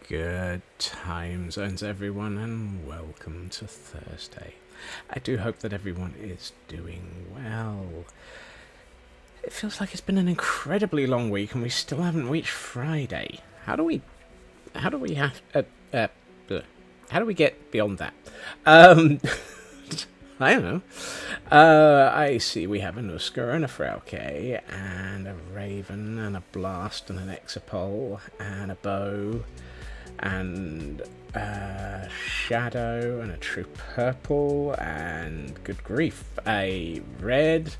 Good time zones, everyone, and welcome to Thursday. I do hope that everyone is doing well. It feels like it's been an incredibly long week, and we still haven't reached Friday. How do we get beyond that? I don't know. I see we have a Nusker and a Frauke, and a Raven, and a Blast, and an Exapol, and a Bow, and a Shadow, and a True Purple, and good grief, a Red,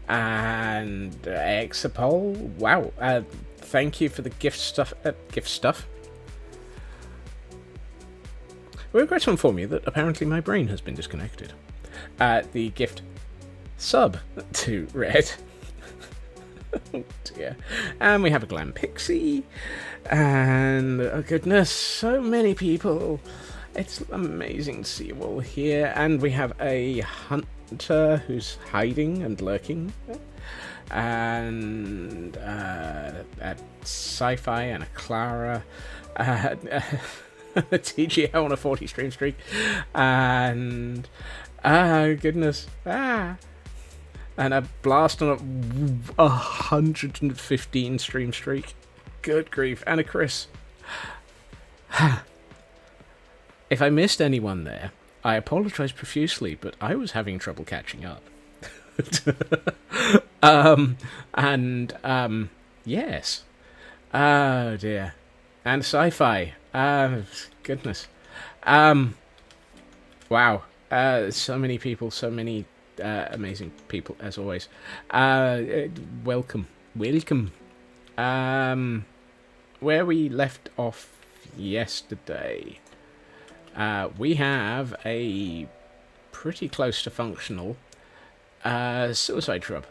and Exapol. Wow, thank you for the gift stuff. We're going to inform you that apparently my brain has been disconnected. The gift sub to Red. Oh dear. And we have a Glam Pixie. And, oh goodness, so many people. It's amazing to see you all here. And we have a Hunter who's hiding and lurking. And a Sci-Fi and a Clara. A TGL on a 40 stream streak. And... goodness. And a Blast on a 115 stream streak. Good grief. And a Chris. If I missed anyone there, I apologise profusely, but I was having trouble catching up. Yes. Oh dear. And Sci-Fi. Goodness. Wow. So many people, so many amazing people, as always. Welcome. Where we left off yesterday, we have a pretty close to functional suicide shrub.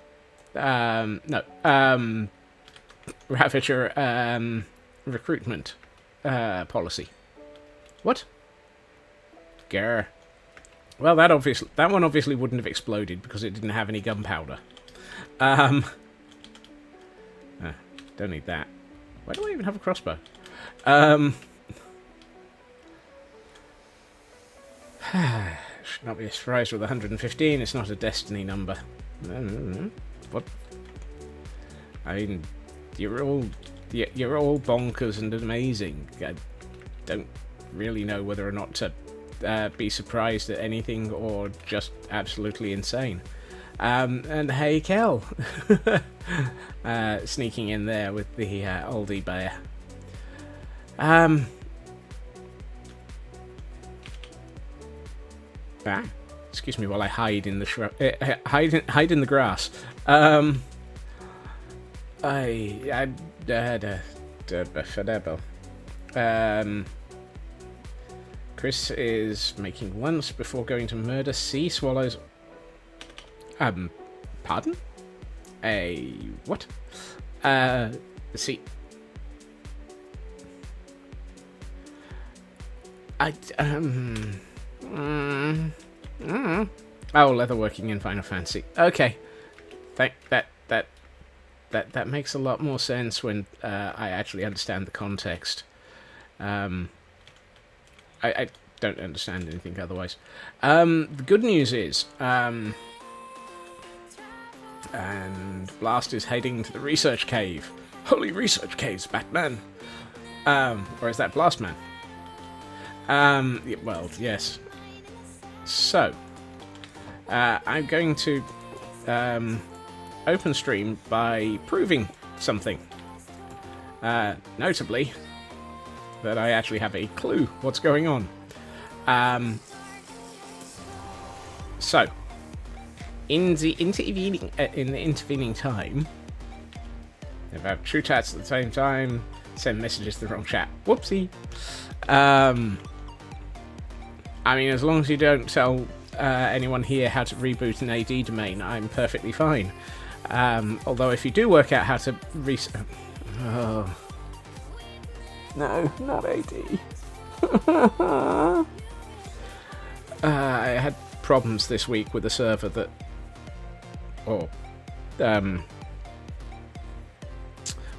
Ravager recruitment policy. What? Grr. Well, that one obviously wouldn't have exploded because it didn't have any gunpowder. Don't need that. Why do I even have a crossbow? Should not be surprised with 115. It's not a destiny number. What? I mean, you're all bonkers and amazing. I don't really know whether or not to be surprised at anything or just absolutely insane. And hey, Kel, sneaking in there with the oldie bear. Excuse me while I hide in the hide in the grass. Chris is making lunch before going to murder sea swallows. Pardon? What? See. Oh, leatherworking in Final Fantasy. Okay. That makes a lot more sense when I actually understand the context. I don't understand anything otherwise. The good news is, and Blast is heading to the research cave. Holy research caves, Batman! Or is that Blast Man? Well, yes. So, I'm going to open stream by proving something. Notably, that I actually have a clue what's going on. So, in the intervening time, about True Tats at the same time, send messages to the wrong chat. Whoopsie. I mean, as long as you don't tell anyone here how to reboot an AD domain, I'm perfectly fine. Although if you do work out how to oh. No, not AD. I had problems this week with a server that...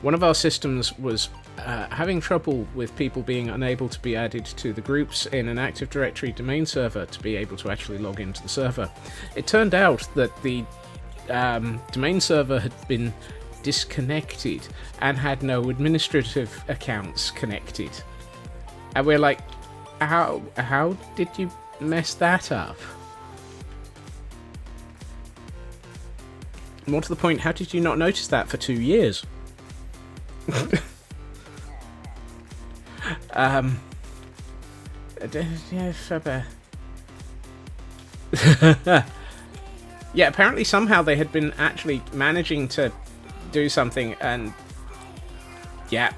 One of our systems was having trouble with people being unable to be added to the groups in an Active Directory domain server to be able to actually log into the server. It turned out that the domain server had been disconnected and had no administrative accounts connected. And we're like, how did you mess that up? More to the point, how did you not notice that for 2 years? Yeah, apparently somehow they had been actually managing to do something, and yeah,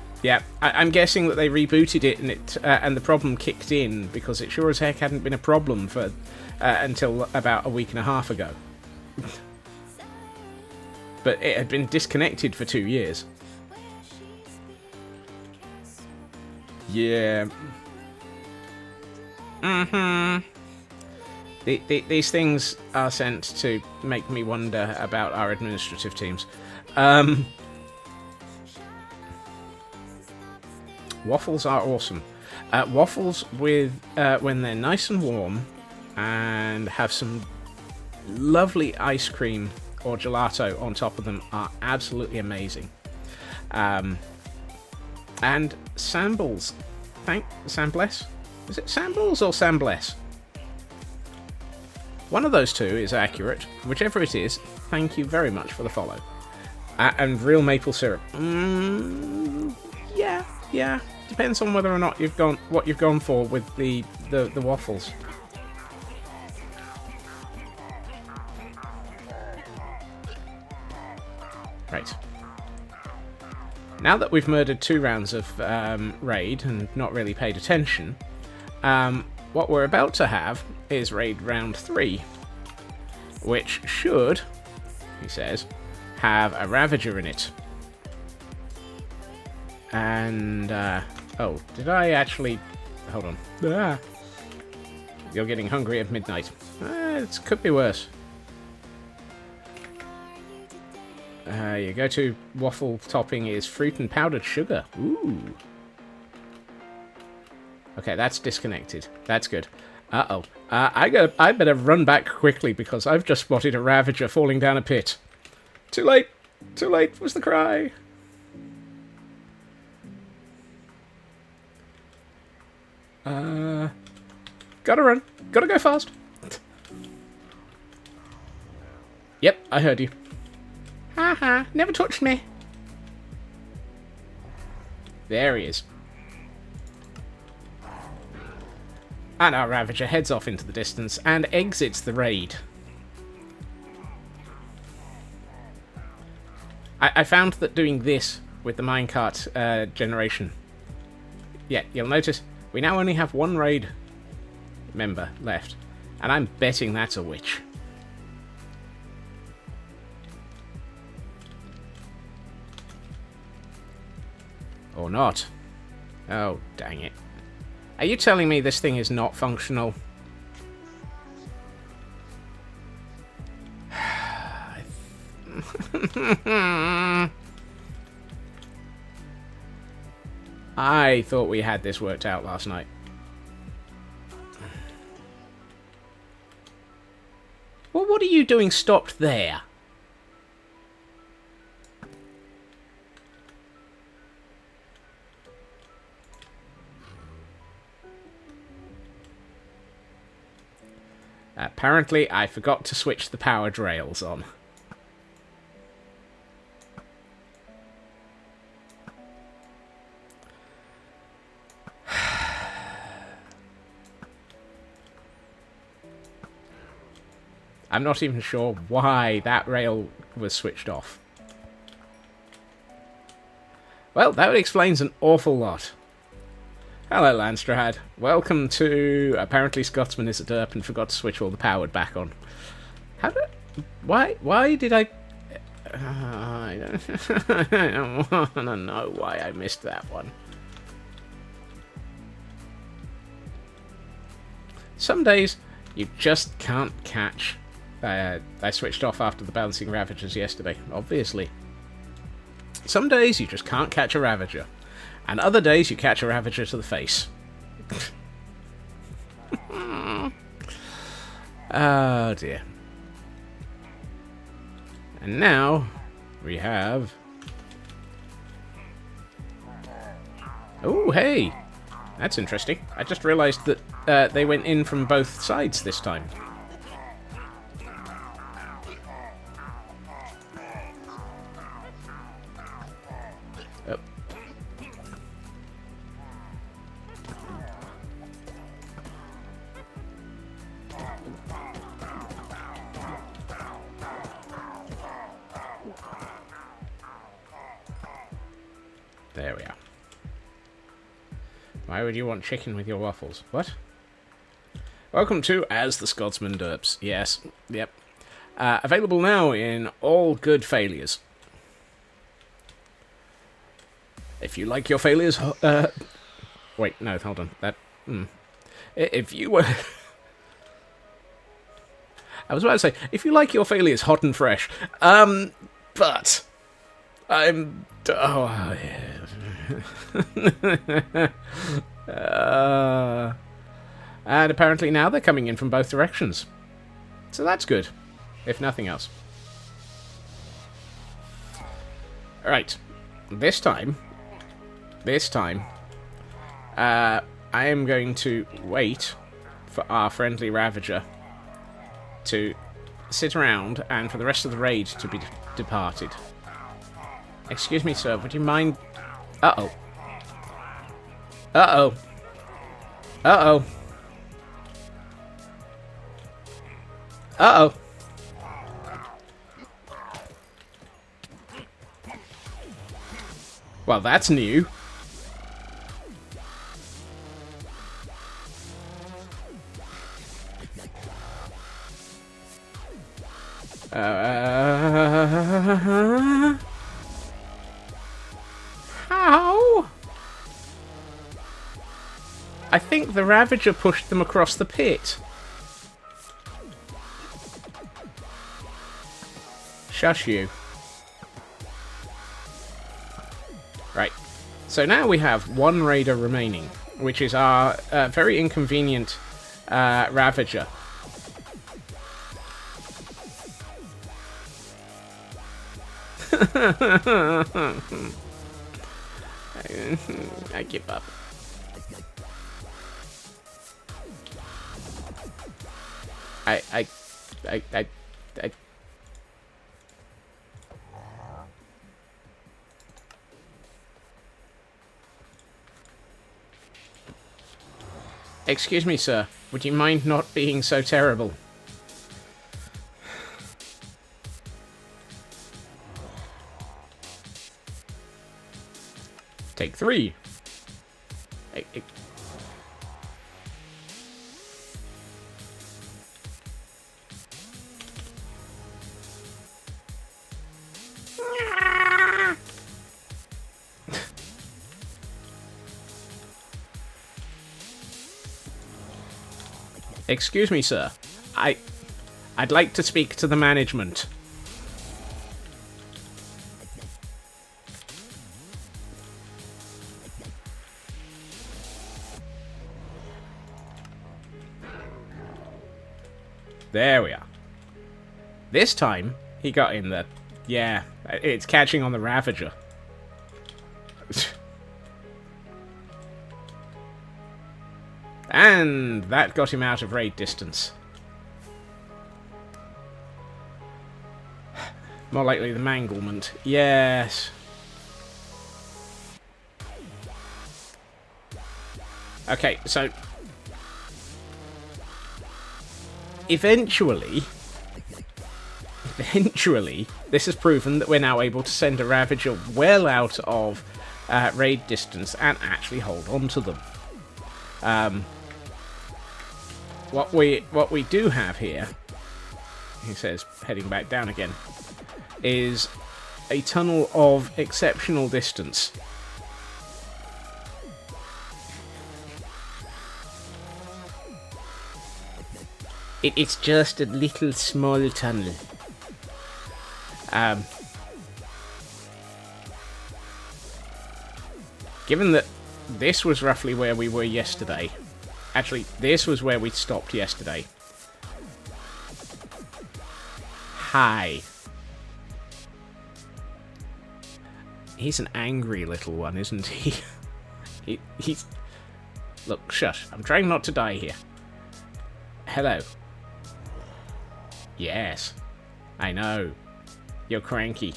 I'm guessing that they rebooted it and the problem kicked in, because it sure as heck hadn't been a problem for until about a week and a half ago. But it had been disconnected for 2 years. Yeah. These things are sent to make me wonder about our administrative teams. Waffles are awesome. Waffles with when they're nice and warm and have some lovely ice cream or gelato on top of them are absolutely amazing. And sambles. Sambless? Is it sambles or sambless? One of those two is accurate. Whichever it is, thank you very much for the follow. And real maple syrup. Yeah. Depends on whether or not what you've gone for with the waffles. Right. Now that we've murdered 2 rounds of raid and not really paid attention, what we're about to have is raid round 3, which should, he says, have a Ravager in it. And, oh, did I actually... Hold on. You're getting hungry at midnight. It could be worse. Your go-to waffle topping is fruit and powdered sugar. Ooh. Okay, that's disconnected. That's good. Uh-oh. I better run back quickly because I've just spotted a Ravager falling down a pit. Too late. Too late was the cry. Gotta run. Gotta go fast. Yep, I heard you. Haha, never touched me. There he is. And our Ravager heads off into the distance and exits the raid. I found that doing this with the minecart generation... Yeah, you'll notice we now only have 1 raid member left. And I'm betting that's a witch. Or not. Oh, dang it. Are you telling me this thing is not functional? I thought we had this worked out last night. Well, what are you doing stopped there? Apparently, I forgot to switch the powered rails on. I'm not even sure why that rail was switched off. Well, that explains an awful lot. Hello, Landstrahad. Welcome to... Apparently Scotsman is a derp and forgot to switch all the powered back on. How did... Why did I... I don't want to know why I missed that one. Some days, you just can't catch... I switched off after the bouncing Ravagers yesterday, obviously. Some days, you just can't catch a Ravager. And other days you catch a Ravager to the face. Oh dear. And now we have... Oh, hey! That's interesting. I just realised that they went in from both sides this time. Oh. There we are. Why would you want chicken with your waffles? What? Welcome to As the Scotsman Derps. Yes. Yep. Available now in all good failures. If you like your failures... wait, no, hold on. That... If you were... I was about to say, if you like your failures hot and fresh, but... I'm... Oh, yeah. And apparently now they're coming in from both directions. So that's good, if nothing else. Alright, this time, I am going to wait for our friendly Ravager to sit around and for the rest of the raid to be departed. Excuse me, sir, would you mind... Uh-oh. Uh-oh. Uh-oh. Uh-oh. Well, that's new. How? I think the Ravager pushed them across the pit. Shush you. Right. So now we have one raider remaining, which is our very inconvenient Ravager. I give up. I Excuse me, sir. Would you mind not being so terrible? Take 3. Excuse me, sir. I'd like to speak to the management. There we are. This time, he got in there. Yeah, it's catching on the Ravager. And that got him out of raid distance. More likely the manglement. Yes. Okay, so... Eventually, this has proven that we're now able to send a Ravager well out of raid distance and actually hold on to them. What we do have here, he says, heading back down again, is a tunnel of exceptional distance. It's just a little small tunnel. Given that this was roughly where we were yesterday. Actually, this was where we stopped yesterday. Hi. He's an angry little one, isn't he? He's... Look, shush. I'm trying not to die here. Hello. Yes. I know. You're cranky.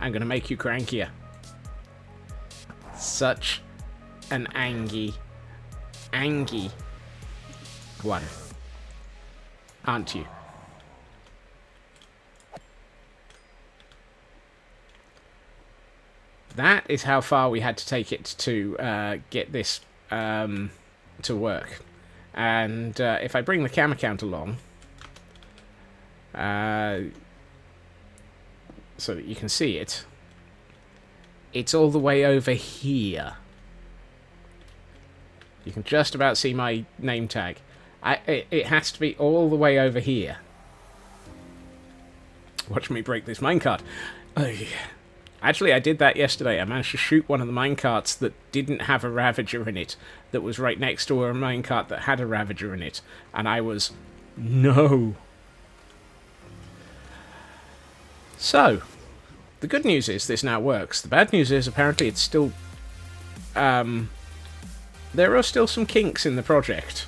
I'm gonna make you crankier. Such an angy one. Aren't you? That is how far we had to take it to get this to work. And if I bring the camera count along, so that you can see it, it's all the way over here. You can just about see my name tag. It has to be all the way over here. Watch me break this minecart. Actually, I did that yesterday. I managed to shoot one of the minecarts that didn't have a Ravager in it, that was right next to a minecart that had a Ravager in it. And I was... No. So, the good news is this now works. The bad news is apparently it's still... there are still some kinks in the project.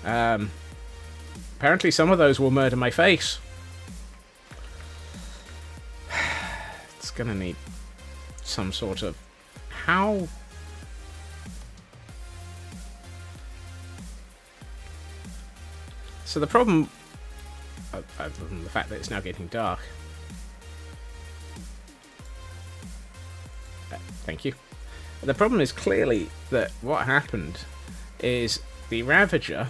Apparently some of those will murder my face. It's gonna need some sort of... How? So the problem... other than the fact that it's now getting dark. Thank you. The problem is clearly that what happened is the Ravager...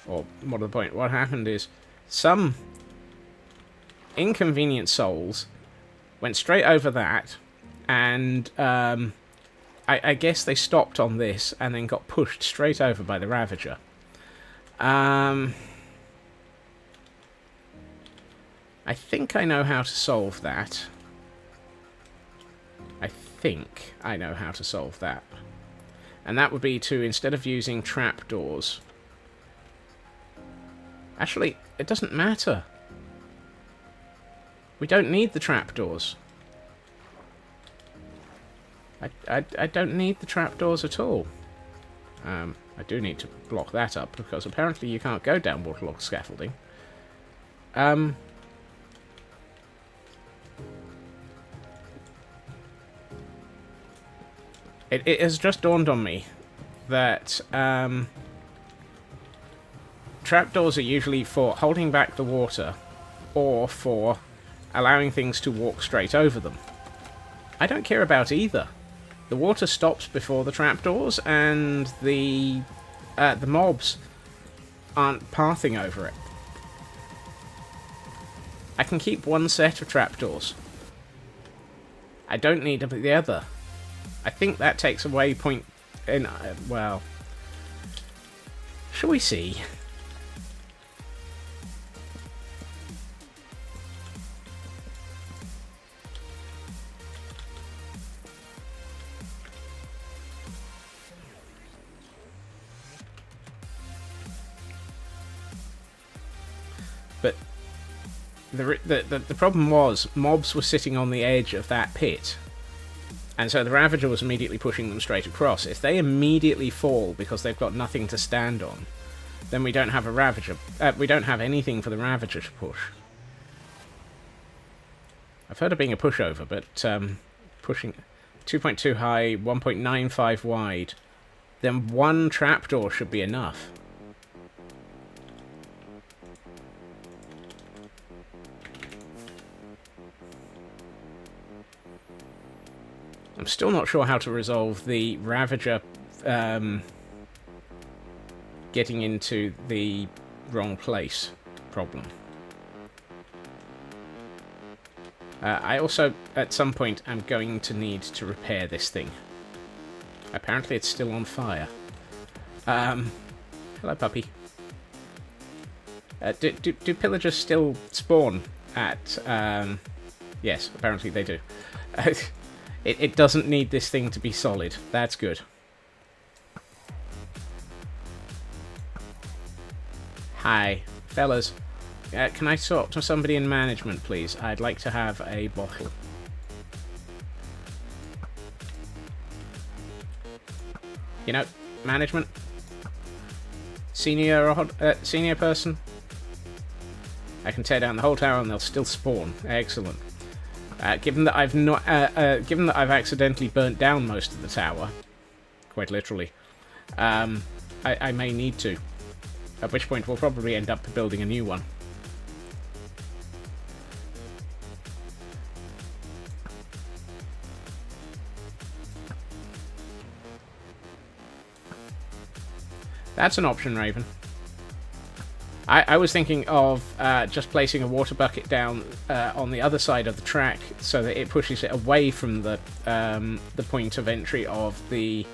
Or, more to the point, what happened is some inconvenient souls went straight over that, and I guess they stopped on this and then got pushed straight over by the Ravager. I think I know how to solve that. And that would be to, instead of using trapdoors... Actually, it doesn't matter. We don't need the trapdoors. I don't need the trapdoors at all. I do need to block that up, because apparently you can't go down waterlogged scaffolding. It has just dawned on me that trapdoors are usually for holding back the water, or for allowing things to walk straight over them. I don't care about either. The water stops before the trapdoors, and the mobs aren't pathing over it. I can keep one set of trapdoors. I don't need the other. I think that takes away point... well... Shall we see? But the problem was, mobs were sitting on the edge of that pit. And so the Ravager was immediately pushing them straight across. If they immediately fall because they've got nothing to stand on, then we don't have a Ravager. We don't have anything for the Ravager to push. I've heard of being a pushover, but pushing 2.2 high, 1.95 wide, then one trapdoor should be enough. I'm still not sure how to resolve the Ravager getting into the wrong place problem. I also, at some point, am going to need to repair this thing. Apparently it's still on fire. Hello, puppy. Do pillagers still spawn at... yes, apparently they do. It doesn't need this thing to be solid. That's good. Hi, fellas. Can I talk to somebody in management, please? I'd like to have a bottle. You know, management? Senior person? I can tear down the whole tower and they'll still spawn. Excellent. Given that I've accidentally burnt down most of the tower, quite literally, I may need to. At which point we'll probably end up building a new one. That's an option, Raven. I was thinking of just placing a water bucket down on the other side of the track so that it pushes it away from the point of entry of the...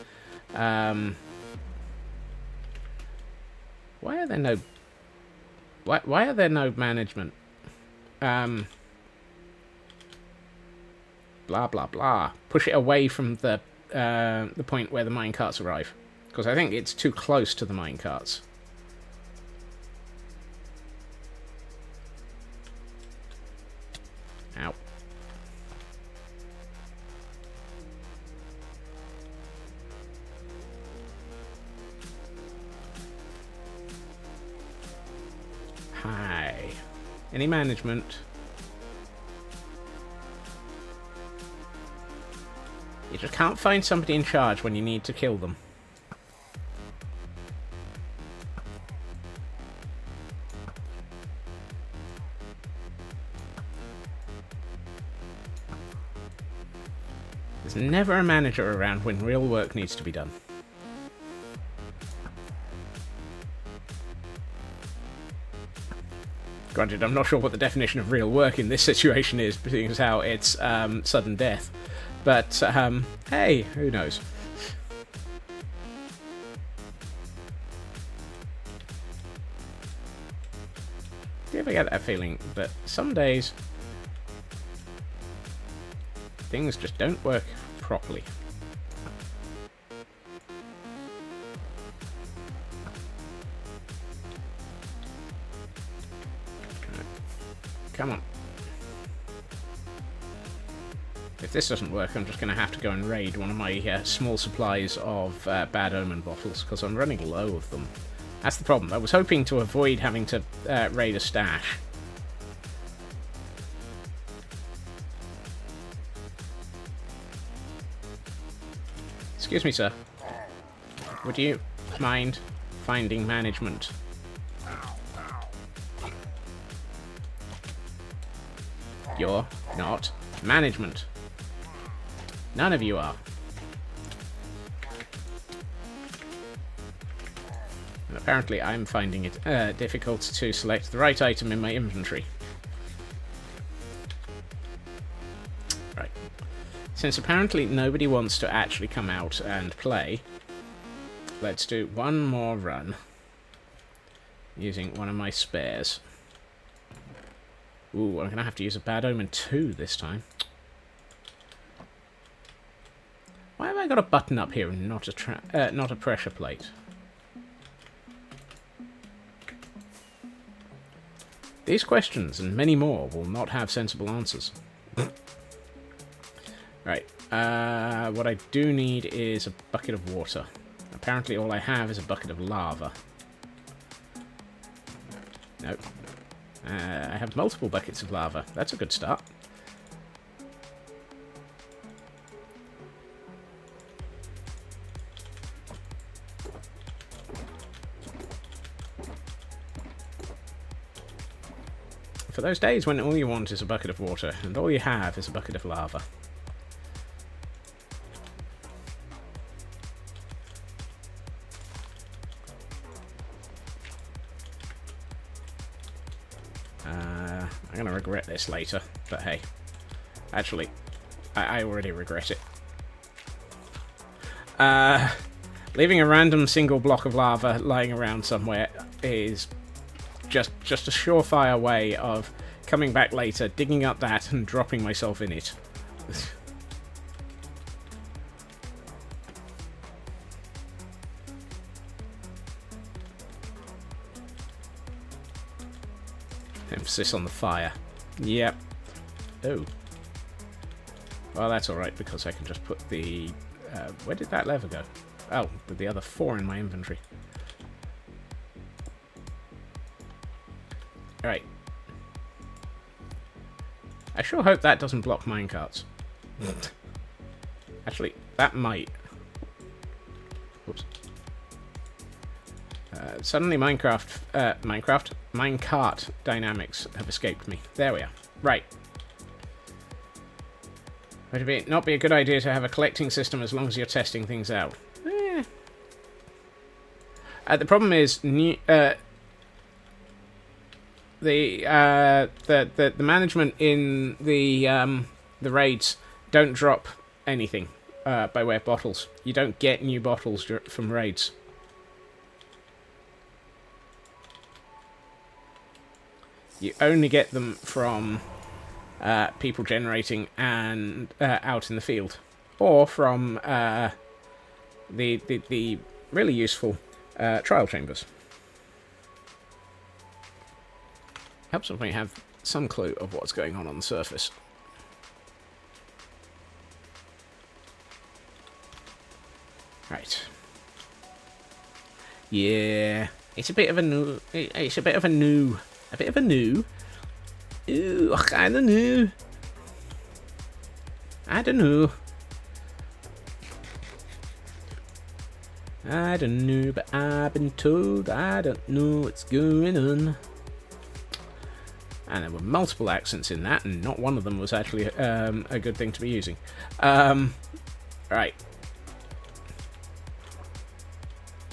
Why are there no... Why are there no management? Blah, blah, blah. Push it away from the point where the minecarts arrive. Because I think it's too close to the minecarts. Ow. Hi. Any management? You just can't find somebody in charge when you need to kill them. There's never a manager around when real work needs to be done. Granted, I'm not sure what the definition of real work in this situation is, seeing as how it's sudden death. But, hey, who knows? Do you ever get that feeling that some days things just don't work properly? Come on. If this doesn't work, I'm just going to have to go and raid one of my small supplies of Bad Omen bottles, because I'm running low of them. That's the problem. I was hoping to avoid having to raid a stash. Excuse me, sir. Would you mind finding management? You're not management. None of you are. And apparently I'm finding it difficult to select the right item in my inventory. Right. Since apparently nobody wants to actually come out and play, let's do one more run using one of my spares. Ooh, I'm going to have to use a Bad Omen 2 this time. Why have I got a button up here and not a pressure plate? These questions and many more will not have sensible answers. Right, what I do need is a bucket of water. Apparently all I have is a bucket of lava. Nope. I have multiple buckets of lava. That's a good start. For those days when all you want is a bucket of water, and all you have is a bucket of lava. I'm going to regret this later, but hey. Actually, I already regret it. Leaving a random single block of lava lying around somewhere is just a surefire way of coming back later, digging up that, and dropping myself in it. Emphasis on the fire. Yep. Oh. Well, that's alright, because I can just put the... where did that lever go? Oh, with the other 4 in my inventory. Alright. I sure hope that doesn't block minecarts. Actually, that might. Oops. Suddenly minecart dynamics have escaped me. There we are. Right. Would it not be a good idea to have a collecting system as long as you're testing things out? The problem is the management in the raids don't drop anything by way of bottles. You don't get new bottles from raids. You only get them from people generating and out in the field, or from the really useful trial chambers. Helps if we have some clue of what's going on the surface. Right. Yeah, it's a bit of a new. It's a bit of a new. A bit of a new. Ooh, I don't know. I don't know. I don't know, but I've been told I don't know what's going on. And there were multiple accents in that, and not one of them was actually a good thing to be using. Right.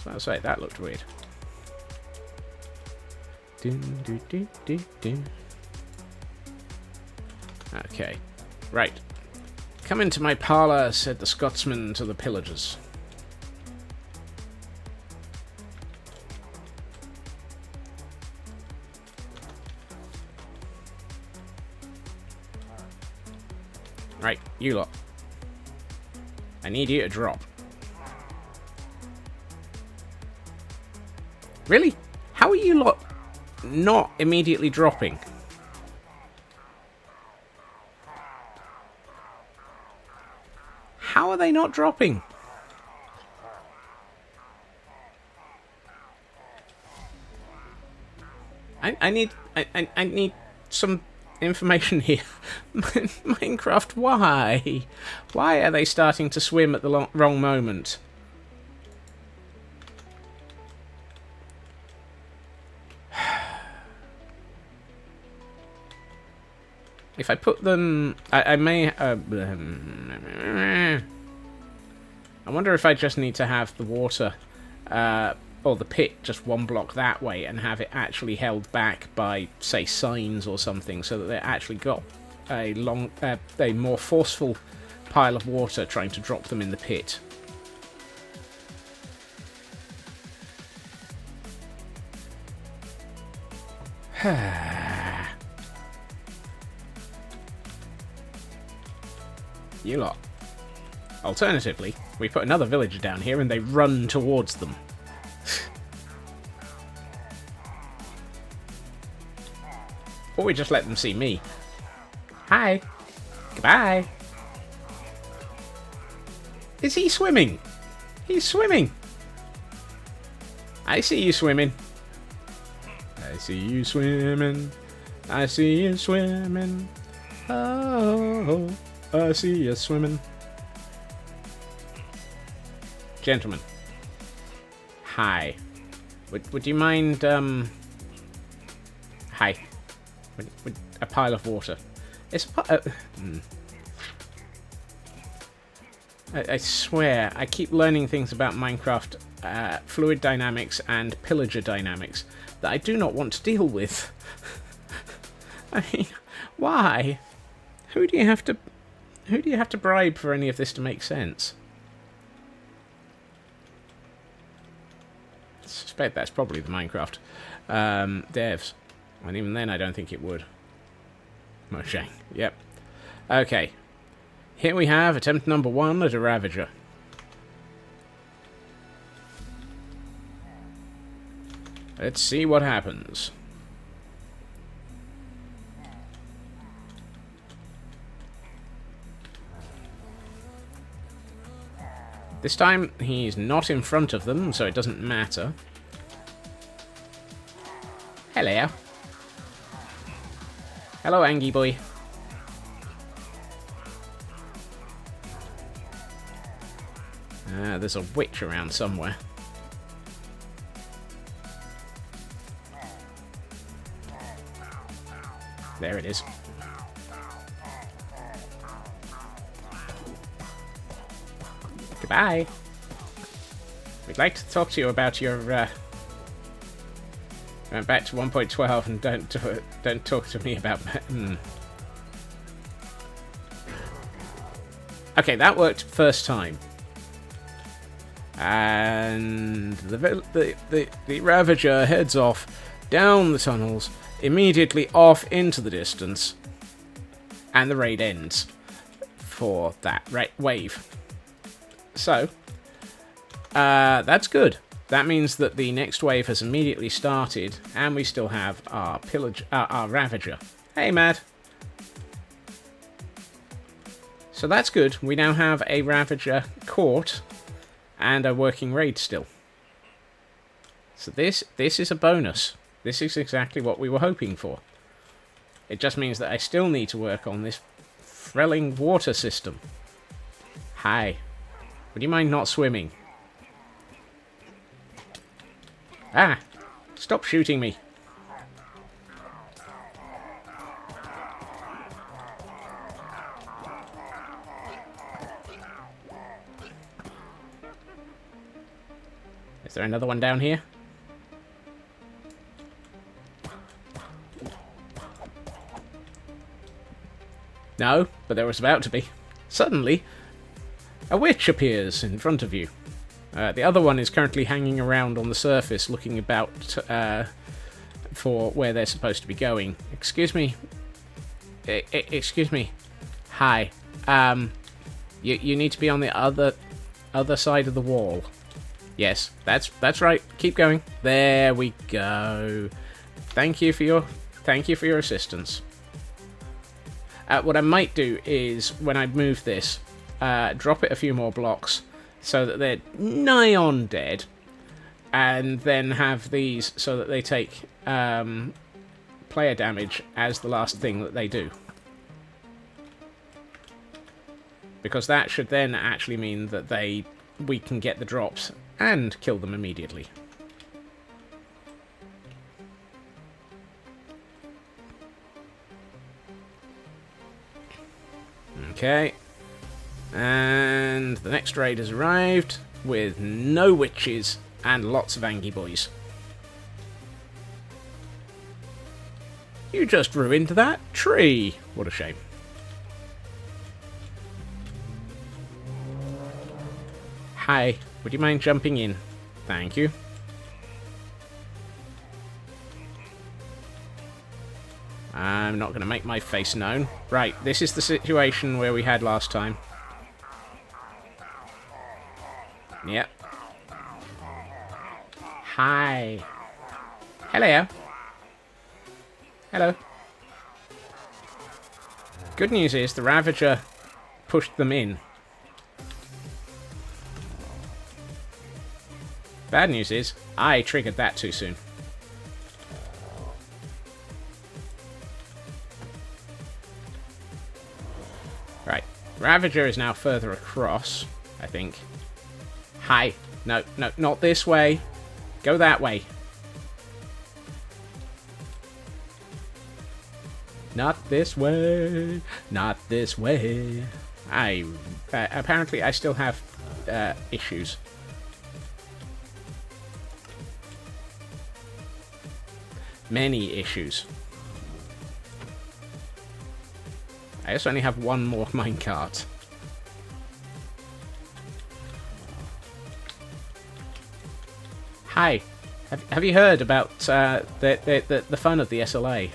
So I'll say that looked weird. Okay. Right. Come into my parlour, said the Scotsman to the pillagers. Right, you lot. I need you to drop. Really? How are you lot not immediately dropping? How are they not dropping? I need some information here. Minecraft, why? Why are they starting to swim at the wrong moment? If I put them... I may... I wonder if I just need to have the water... or the pit just one block that way and have it actually held back by, say, signs or something, so that they actually got a more forceful pile of water trying to drop them in the pit. You lot. Alternatively, we put another villager down here and they run towards them. Or we just let them see me. Hi. Goodbye. Is he swimming? He's swimming. I see you swimming. I see you swimming. I see you swimming. Oh, I see you swimming. Gentlemen. Hi. Would you mind, Hi. With a pile of water. It's I swear, I keep learning things about Minecraft fluid dynamics and pillager dynamics that I do not want to deal with. I mean, why? Who do you have to bribe for any of this to make sense? I suspect that's probably the Minecraft devs. And even then, I don't think it would. Mojang. Yep. Okay. Here we have attempt number 1 at a Ravager. Let's see what happens. This time, he's not in front of them, so it doesn't matter. Hello. Hello, Angie boy. There's a witch around somewhere. There it is. Goodbye. We'd like to talk to you about your, went back to 1.12 and don't talk to me about... Okay, that worked first time. And the Ravager heads off down the tunnels, immediately off into the distance, and the raid ends for that wave. So, that's good. That means that the next wave has immediately started, and we still have our our Ravager. Hey, Mad. So that's good. We now have a Ravager caught and a working raid still. So this is a bonus. This is exactly what we were hoping for. It just means that I still need to work on this thrilling water system. Hi. Would you mind not swimming? Ah! Stop shooting me. Is there another one down here? No, but there was about to be. Suddenly, a witch appears in front of you. The other one is currently hanging around on the surface, looking about for where they're supposed to be going. Excuse me. Excuse me. Hi. You need to be on the other side of the wall. Yes, that's right. Keep going. There we go. Thank you for your assistance. What I might do is, when I move this, drop it a few more blocks so that they're nigh on dead, and then have these so that they take player damage as the last thing that they do. Because that should then actually mean that we can get the drops and kill them immediately. Okay. And the next raid has arrived with no witches and lots of Angie boys. You just ruined that tree. What a shame. Hi, would you mind jumping in? Thank you. I'm not going to make my face known. Right, this is the situation where we had last time. Yep. Hi. Hello. Hello. Good news is the Ravager pushed them in. Bad news is I triggered that too soon. Right. Ravager is now further across, I think. Hi. No, not this way. Go that way. Not this way. Not this way. Apparently I still have issues. Many issues. I also only have one more minecart. Hi. Have you heard about the fun of the SLA?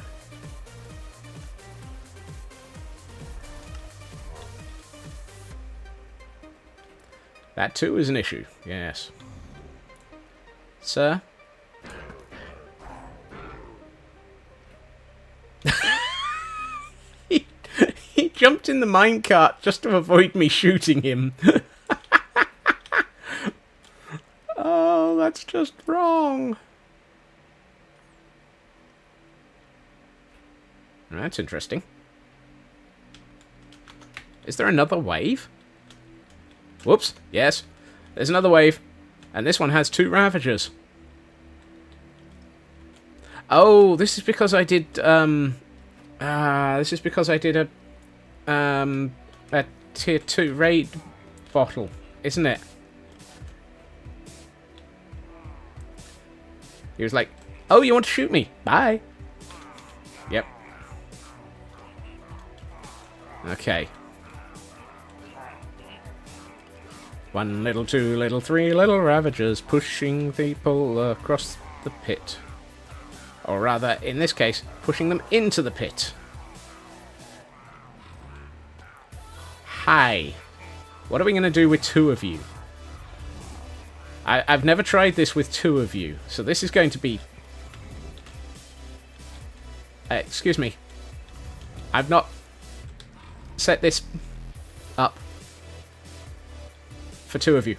That too is an issue. Yes. Sir? He jumped in the minecart just to avoid me shooting him. Oh, that's just wrong. That's interesting. Is there another wave? Whoops. Yes. There's another wave. And this one has 2 Ravagers. Oh, this is because I did, this is because I did a tier 2 raid bottle, isn't it? He was like, oh, you want to shoot me? Bye. Yep. Okay. 1 little, 2 little, 3 little Ravagers pushing people across the pit. Or rather, in this case, pushing them into the pit. Hi. What are we going to do with 2 of you? I've never tried this with 2 of you, so this is going to be... excuse me. I've not set this up for 2 of you.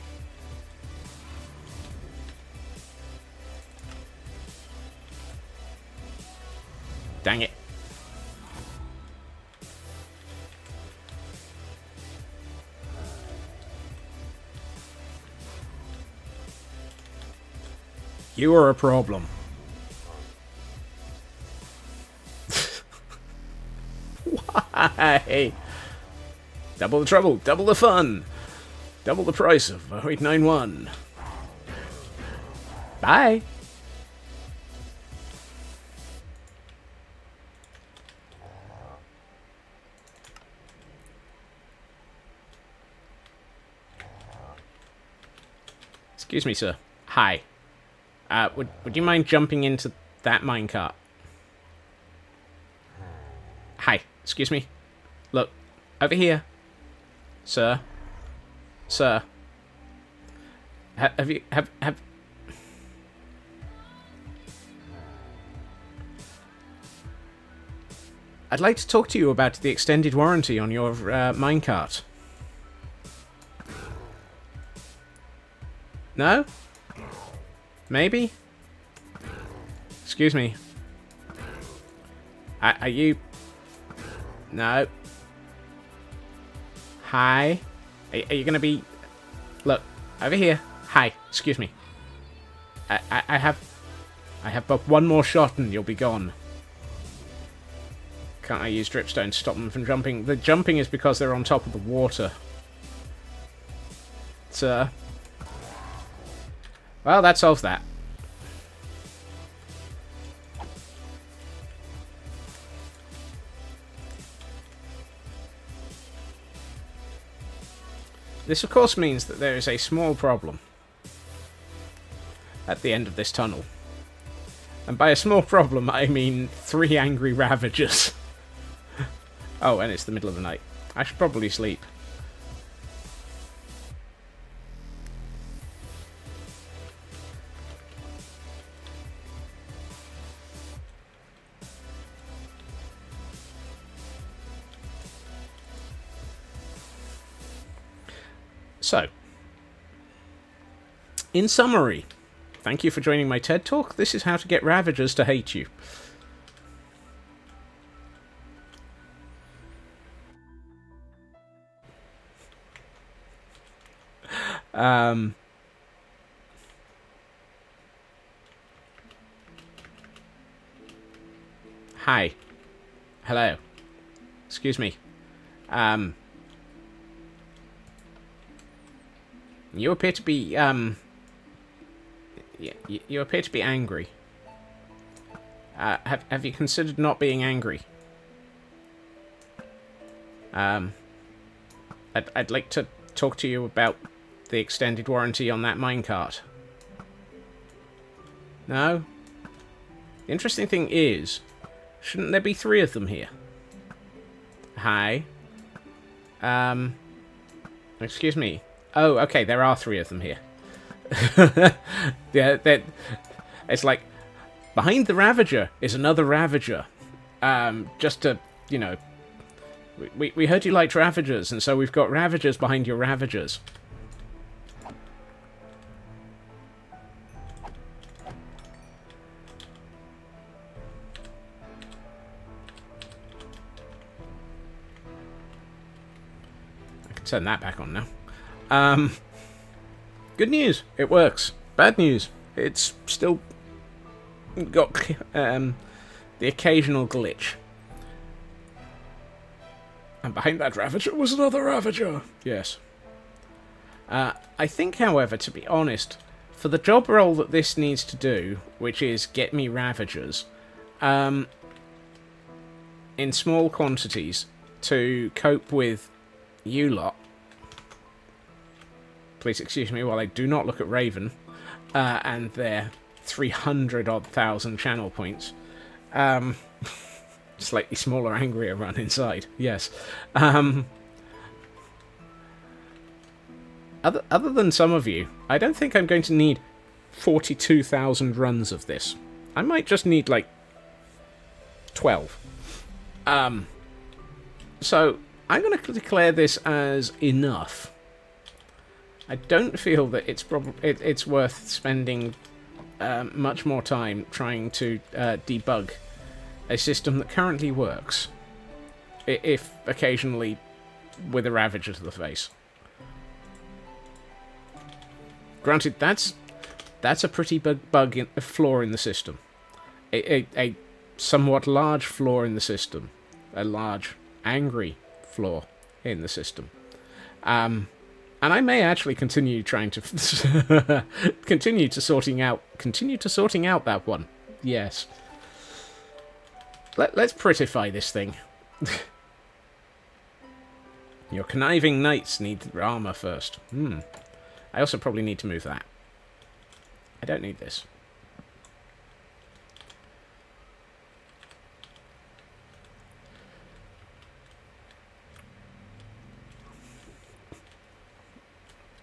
Dang it. You are a problem. Why? Double the trouble, double the fun, double the price of 0891. Bye. Excuse me, sir. Hi. Would you mind jumping into that minecart? Hi. Excuse me. Look. Over here. Sir. Sir. Have... I'd like to talk to you about the extended warranty on your minecart. No? Maybe? Excuse me. Are you... No. Hi? Are you gonna be... Look, over here. Hi, excuse me. I have but 1 more shot and you'll be gone. Can't I use dripstone to stop them from jumping? The jumping is because they're on top of the water. Sir. Well, that solves that. This, of course, means that there is a small problem at the end of this tunnel. And by a small problem, I mean 3 angry Ravagers. Oh, and it's the middle of the night. I should probably sleep. So, in summary, thank you for joining my TED Talk. This is how to get Ravagers to hate you. Hi. Hello. Excuse me. You appear to be, you appear to be angry. Have you considered not being angry? I'd like to talk to you about the extended warranty on that minecart. No? The interesting thing is, shouldn't there be 3 of them here? Hi. Excuse me. Oh, okay, there are 3 of them here. Yeah, it's like, behind the Ravager is another Ravager. Just to, you know, we heard you liked Ravagers, and so we've got Ravagers behind your Ravagers. I can turn that back on now. Good news, it works. Bad news, it's still got the occasional glitch. And behind that Ravager was another Ravager. Yes. I think, however, to be honest, for the job role that this needs to do, which is get me Ravagers, in small quantities to cope with you lot. Please excuse me while I do not look at Raven and their 300,000 channel points. Slightly smaller, angrier run inside. Yes. Other than some of you, I don't think I'm going to need 42,000 runs of this. I might just need, like, 12. So, I'm going to declare this as enough. I don't feel that it's worth spending much more time trying to debug a system that currently works, if occasionally with a Ravager to the face. Granted, that's a pretty big flaw in the system. A somewhat large flaw in the system. A large, angry flaw in the system. And I may actually continue trying to continue to sorting out that one. Yes. Let's prettify this thing. Your conniving knights need armor first. I also probably need to move that. I don't need this.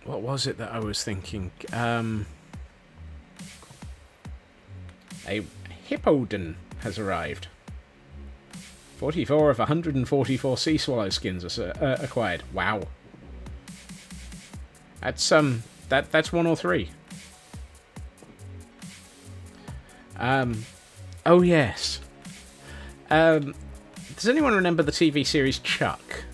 What was it that I was thinking? A Hippodon has arrived. 44 of 144 sea swallow skins are acquired. Wow. That's that's 1 or 3. Oh yes. Does anyone remember the TV series Chuck?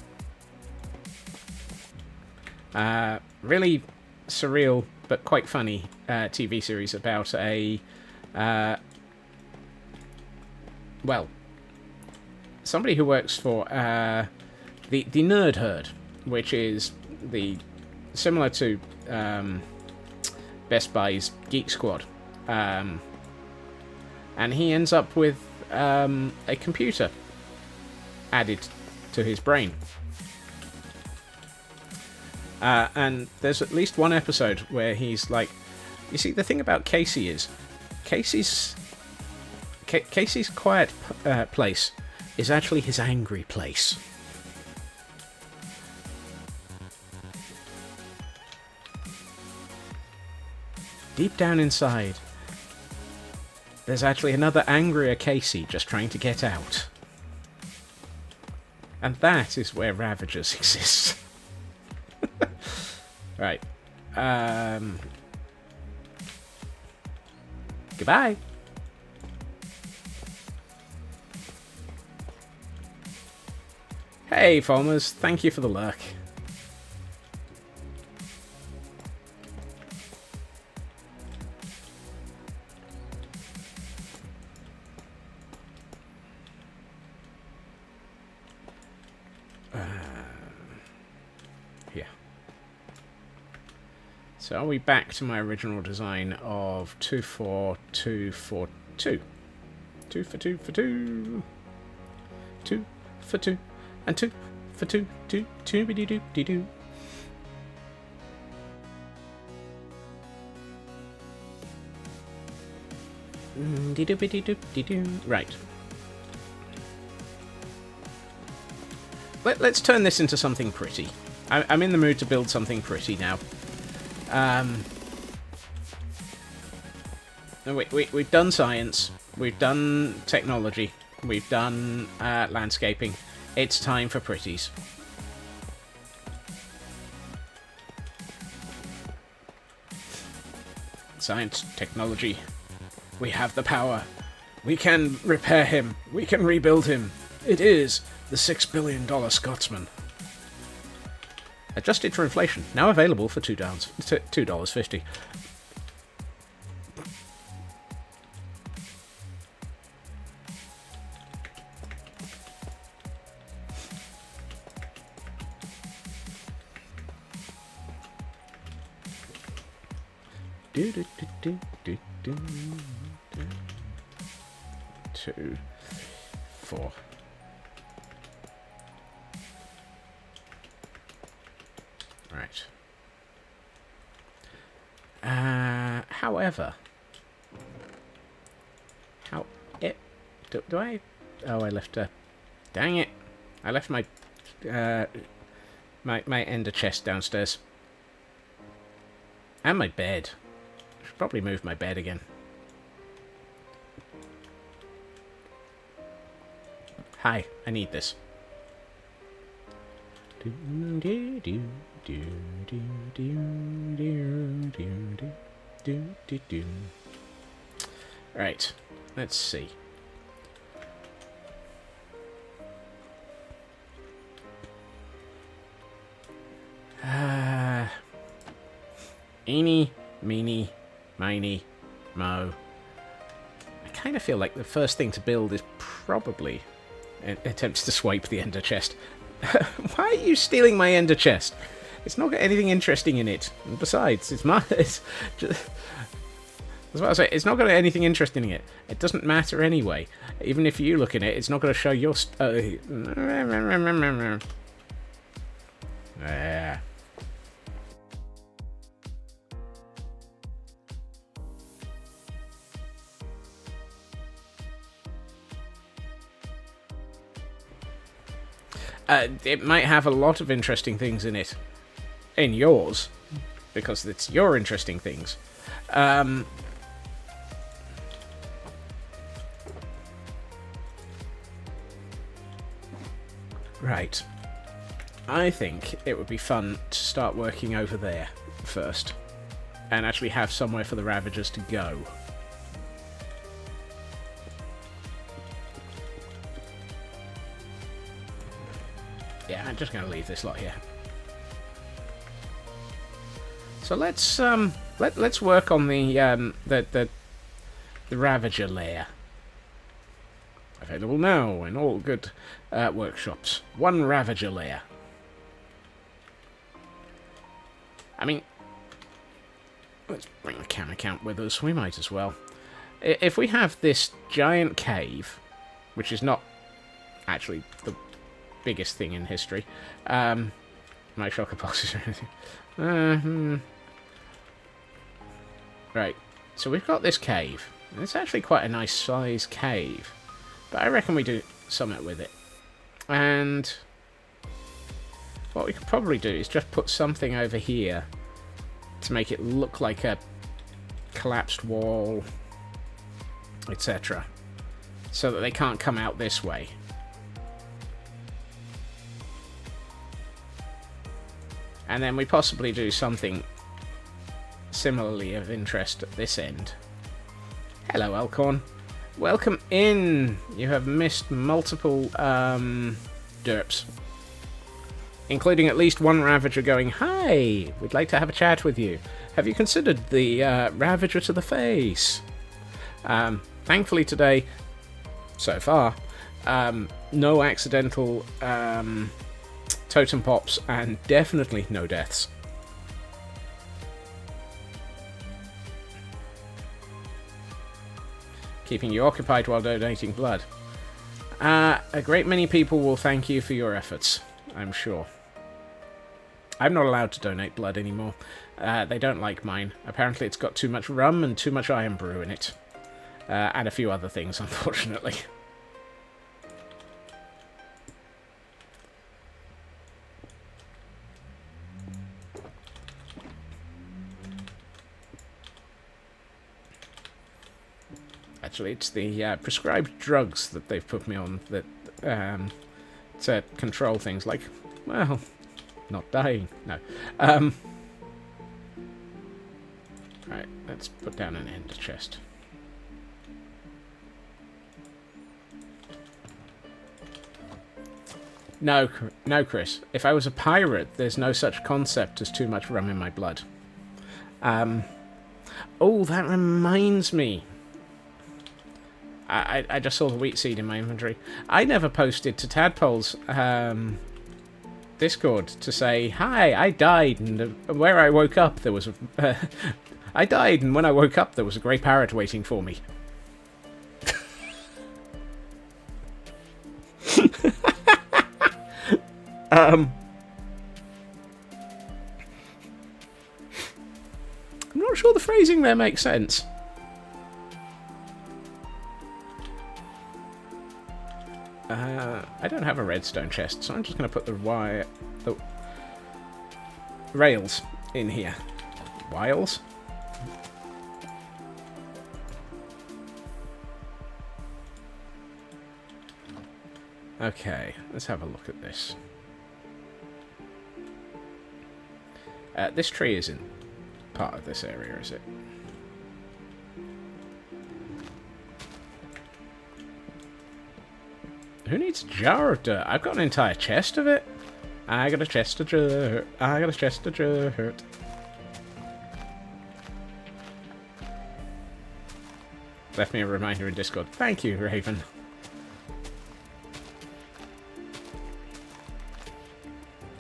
Really surreal but quite funny TV series about a well, somebody who works for the Nerd Herd, which is similar to Best Buy's Geek Squad, and he ends up with a computer added to his brain. And there's at least one episode where he's like, you see, the thing about Casey is Casey's quiet place is actually his angry place. Deep down inside, there's actually another angrier Casey just trying to get out. And that is where Ravagers exist. Right. Goodbye. Hey, Foamers. Thank you for the lurk. So are we back to my original design of 24242? 2 for 2 for 2. 2 for 2. And 2 for 2. 2 2 be doo doo doo. Right. Let's turn this into something pretty. I'm in the mood to build something pretty now. We've done science. We've done technology. We've done landscaping. It's time for pretties. Science, technology. We have the power. We can repair him. We can rebuild him. It is the $6 billion Scotsman. Adjusted for inflation. Now available for $2.50. Do, do, do, do, do, do, do. 2, 4. Right. However, do I? Oh, I left a. Dang it! I left my my ender chest downstairs, and my bed. I should probably move my bed again. Hi, I need this. Right, let's see. Eeny, meeny, miny, mo. I kind of feel like the first thing to build is probably attempts to swipe the ender chest. Why are you stealing my ender chest? It's not got anything interesting in it. And besides, it's just, that's what I say. It's not got anything interesting in it. It doesn't matter anyway. Even if you look in it, it's not going to show your. Yeah. It might have a lot of interesting things in it. In yours. Because it's your interesting things. Right. I think it would be fun to start working over there first. And actually have somewhere for the Ravagers to go. Yeah, I'm just going to leave this lot here. So let's let's work on the Ravager lair. Available now in all good workshops. 1 Ravager lair. I mean, let's bring the camera count with us. We might as well. If we have this giant cave, which is not actually the biggest thing in history. My shocker boxes or anything. Right, so we've got this cave. And it's actually quite a nice size cave. But I reckon we do something with it. And what we could probably do is just put something over here to make it look like a collapsed wall, etc. So that they can't come out this way. And then we possibly do something similarly of interest at this end. Hello, Elkhorn. Welcome in. You have missed multiple derps. Including at least 1 Ravager going, "Hi, we'd like to have a chat with you. Have you considered the Ravager to the face?" Thankfully today, so far, no accidental totem pops, and definitely no deaths. Keeping you occupied while donating blood. A great many people will thank you for your efforts, I'm sure. I'm not allowed to donate blood anymore. They don't like mine. Apparently it's got too much rum and too much iron brew in it. And a few other things, unfortunately. Actually, it's the prescribed drugs that they've put me on that to control things like, well, not dying. No. Right, let's put down an ender chest. No, no, Chris. If I was a pirate, there's no such concept as too much rum in my blood. Oh, that reminds me. I just saw the wheat seed in my inventory. I never posted to Tadpole's Discord to say, hi, I died, and where I woke up there was a... I died, and when I woke up there was a grey parrot waiting for me. I'm not sure the phrasing there makes sense. I don't have a redstone chest, so I'm just going to put the rails in here. Wiles? Okay, let's have a look at this. This tree isn't part of this area, is it? Who needs a jar of dirt? I've got an entire chest of it. I got a chest of dirt. I got a chest of dirt. Left me a reminder in Discord. Thank you, Raven.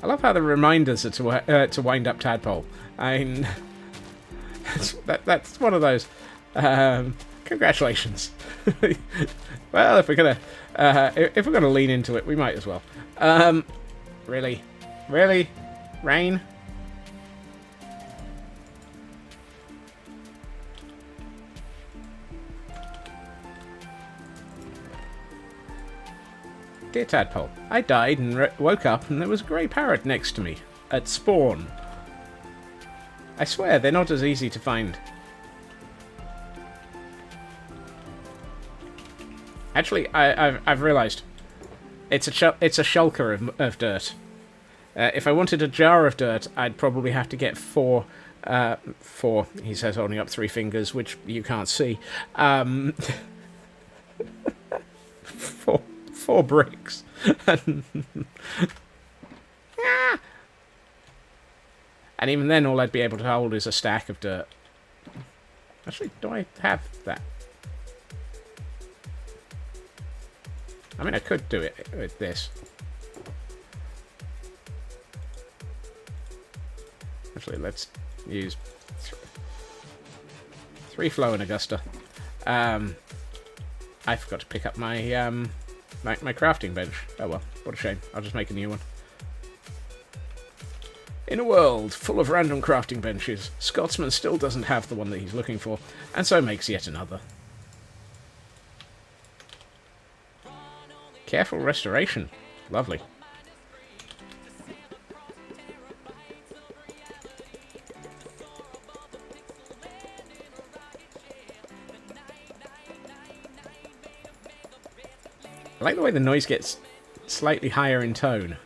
I love how the reminders are to wind up Tadpole. I mean, that's one of those. Congratulations. Well, if we're gonna lean into it, we might as well. Really, rain. Dear Tadpole, I died and woke up and there was a grey parrot next to me at spawn. I swear they're not as easy to find. Actually, I've realised it's a shulker of dirt. If I wanted a jar of dirt, I'd probably have to get four. He says, holding up 3 fingers, which you can't see. Four bricks. And even then, all I'd be able to hold is a stack of dirt. Actually, do I have that? I mean, I could do it with this. Actually, let's use 3 flow and Augusta. I forgot to pick up my my crafting bench. Oh well, what a shame. I'll just make a new one. In a world full of random crafting benches, Scotsman still doesn't have the one that he's looking for, and so makes yet another. Careful restoration. Lovely. I like the way the noise gets slightly higher in tone.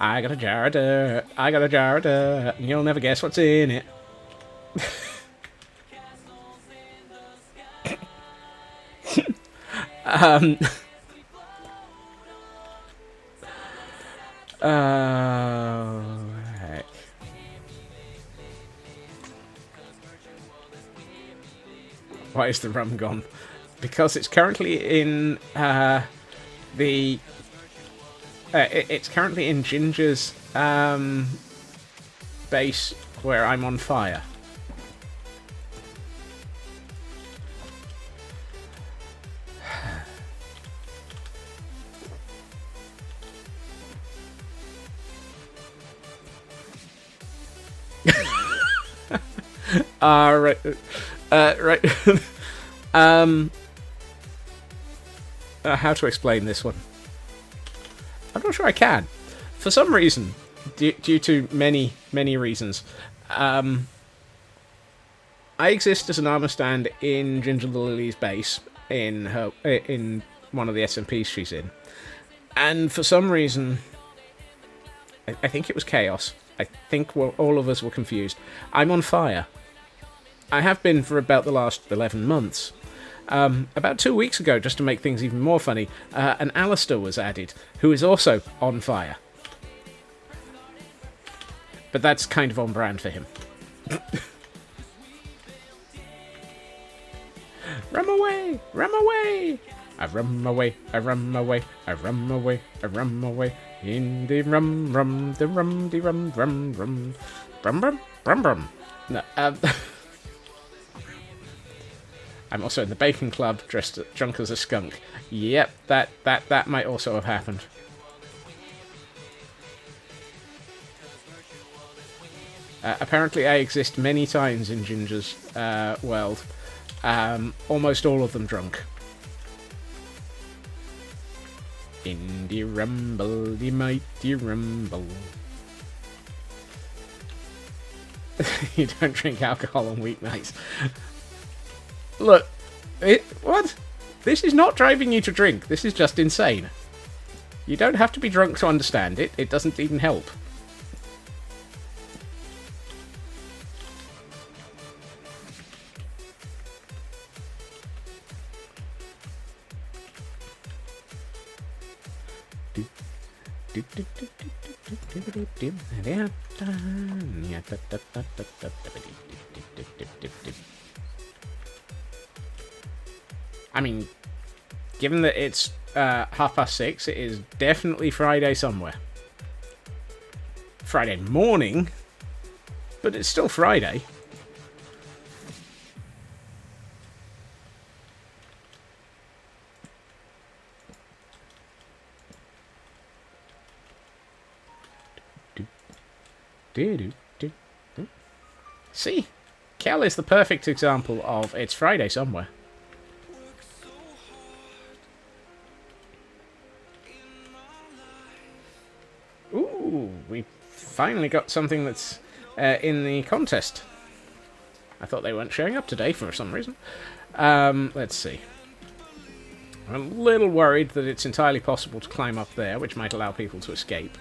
I got a jar of dirt, I got a jar of dirt, and you'll never guess what's in it. Heck. Why is the rum gone? Because it's currently in it's currently in Ginger's base where I'm on fire. Right. Right. How to explain this one? I'm not sure I can. for some reason, due to many, many reasons, I exist as an armor stand in Ginger Lily's base in one of the SMPs she's in. And for some reason, I think it was chaos. I think all of us were confused. I'm on fire. I have been for about the last 11 months. About 2 weeks ago, just to make things even more funny, an Alistair was added, who is also on fire. But that's kind of on brand for him. Rum away! Rum away! I rum away, I rum away, I rum away, I rum away. In the rum, the rum, rum, rum. Brum, brum, brum, brum. No, I'm also in the Bacon Club, drunk as a skunk. Yep, that might also have happened. Apparently I exist many times in Ginger's world. Almost all of them drunk. In the rumble, the mighty rumble. You don't drink alcohol on weeknights. Look, what? This is not driving you to drink. This is just insane. You don't have to be drunk to understand it. It doesn't even help. I mean, given that it's 6:30, it is definitely Friday somewhere. Friday morning, but it's still Friday. See? Kel is the perfect example of it's Friday somewhere. Ooh, we finally got something that's in the contest. I thought they weren't showing up today for some reason. Let's see. I'm a little worried that it's entirely possible to climb up there, which might allow people to escape.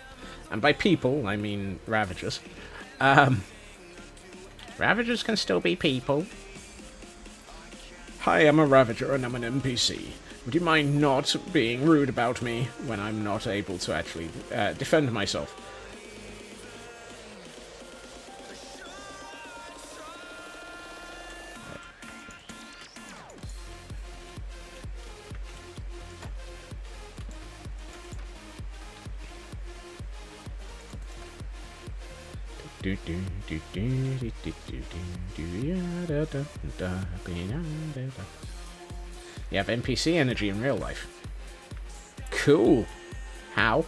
And by people, I mean Ravagers. Ravagers can still be people. Hi, I'm a Ravager and I'm an NPC. Would you mind not being rude about me when I'm not able to actually defend myself? You have NPC energy in real life. Cool. How?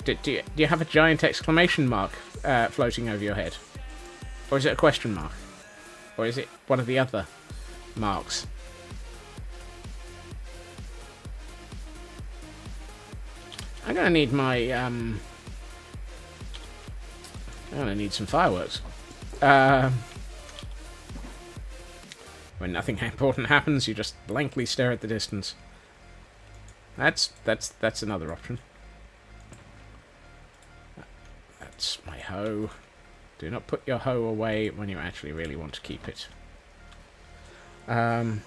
do you have a giant exclamation mark floating over your head? Or is it a question mark? Or is it one of the other marks? I'm gonna need my I'm gonna need some fireworks. When nothing important happens, you just blankly stare at the distance. That's another option. That's my hoe. Do not put your hoe away when you actually really want to keep it. I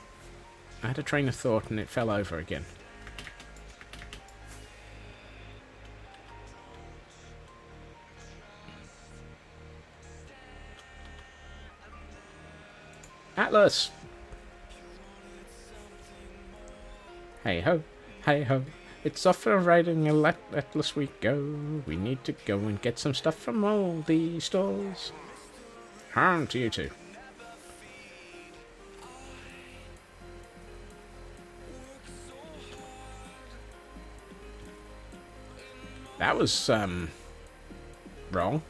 had a train of thought and it fell over again. Atlas! Hey ho, hey ho, it's off for riding a Atlas we go. We need to go and get some stuff from all the stores. Harm to you two. That was, wrong.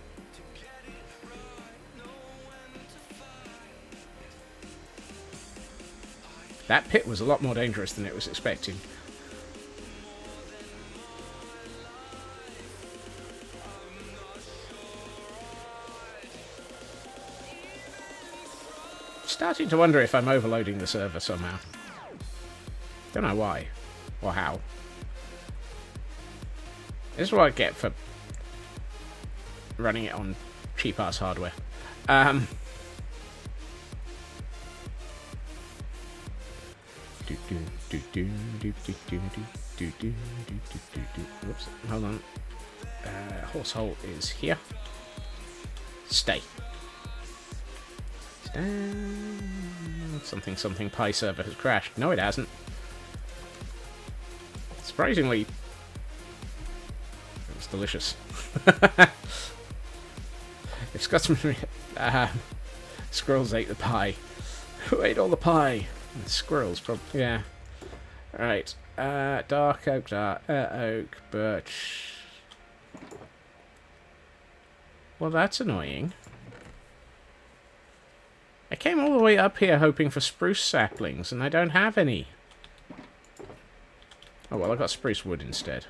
That pit was a lot more dangerous than it was expecting. starting to wonder if I'm overloading the server somehow. Don't know why. Or how. This is what I get for running it on cheap-ass hardware. Whoops, hold on. Horse hole is here. Stay. Something something pie server has crashed. No, it hasn't. Surprisingly, it's delicious. It's got some squirrels ate the pie. Who ate all the pie? The squirrels, probably. Yeah. Alright. Dark oak, birch. Well, that's annoying. I came all the way up here hoping for spruce saplings, and I don't have any. Oh, well, I got spruce wood instead.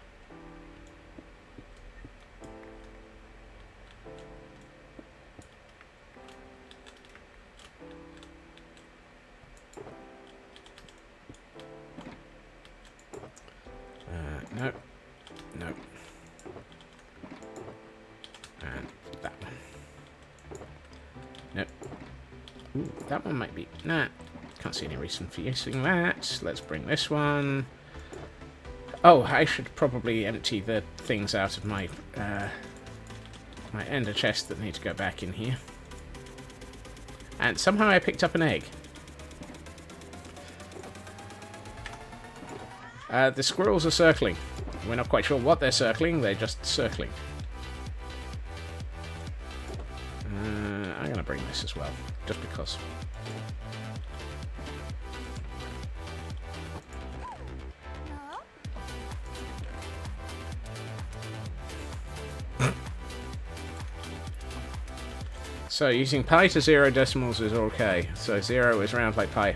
No. No. And that one. Nope. Ooh, that one might be... Nah. Can't see any reason for using that. Let's bring this one. Oh, I should probably empty the things out of my my ender chest that need to go back in here. And somehow I picked up an egg. The squirrels are circling. We're not quite sure what they're circling, they're just circling. I'm going to bring this as well, just because. So, using pi to 0 decimals is okay. So, 0 is round like pi.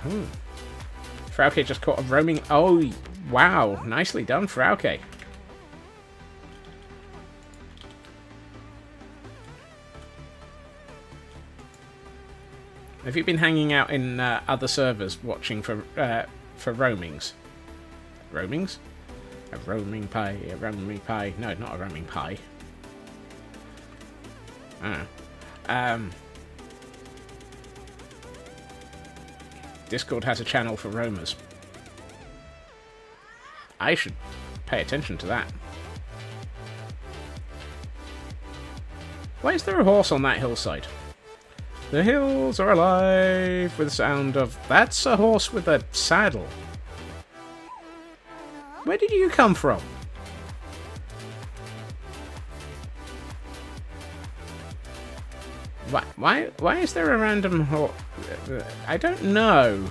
Frauke just caught a roaming... Oh, wow. Nicely done, Frauke. Have you been hanging out in other servers watching for roamings? Roamings? A roaming pie, a roaming pie. No, not a roaming pie. Discord has a channel for roamers. I should pay attention to that. Why is there a horse on that hillside? The hills are alive with the sound of... That's a horse with a saddle. Where did you come from? Why is there a random horse? I don't know.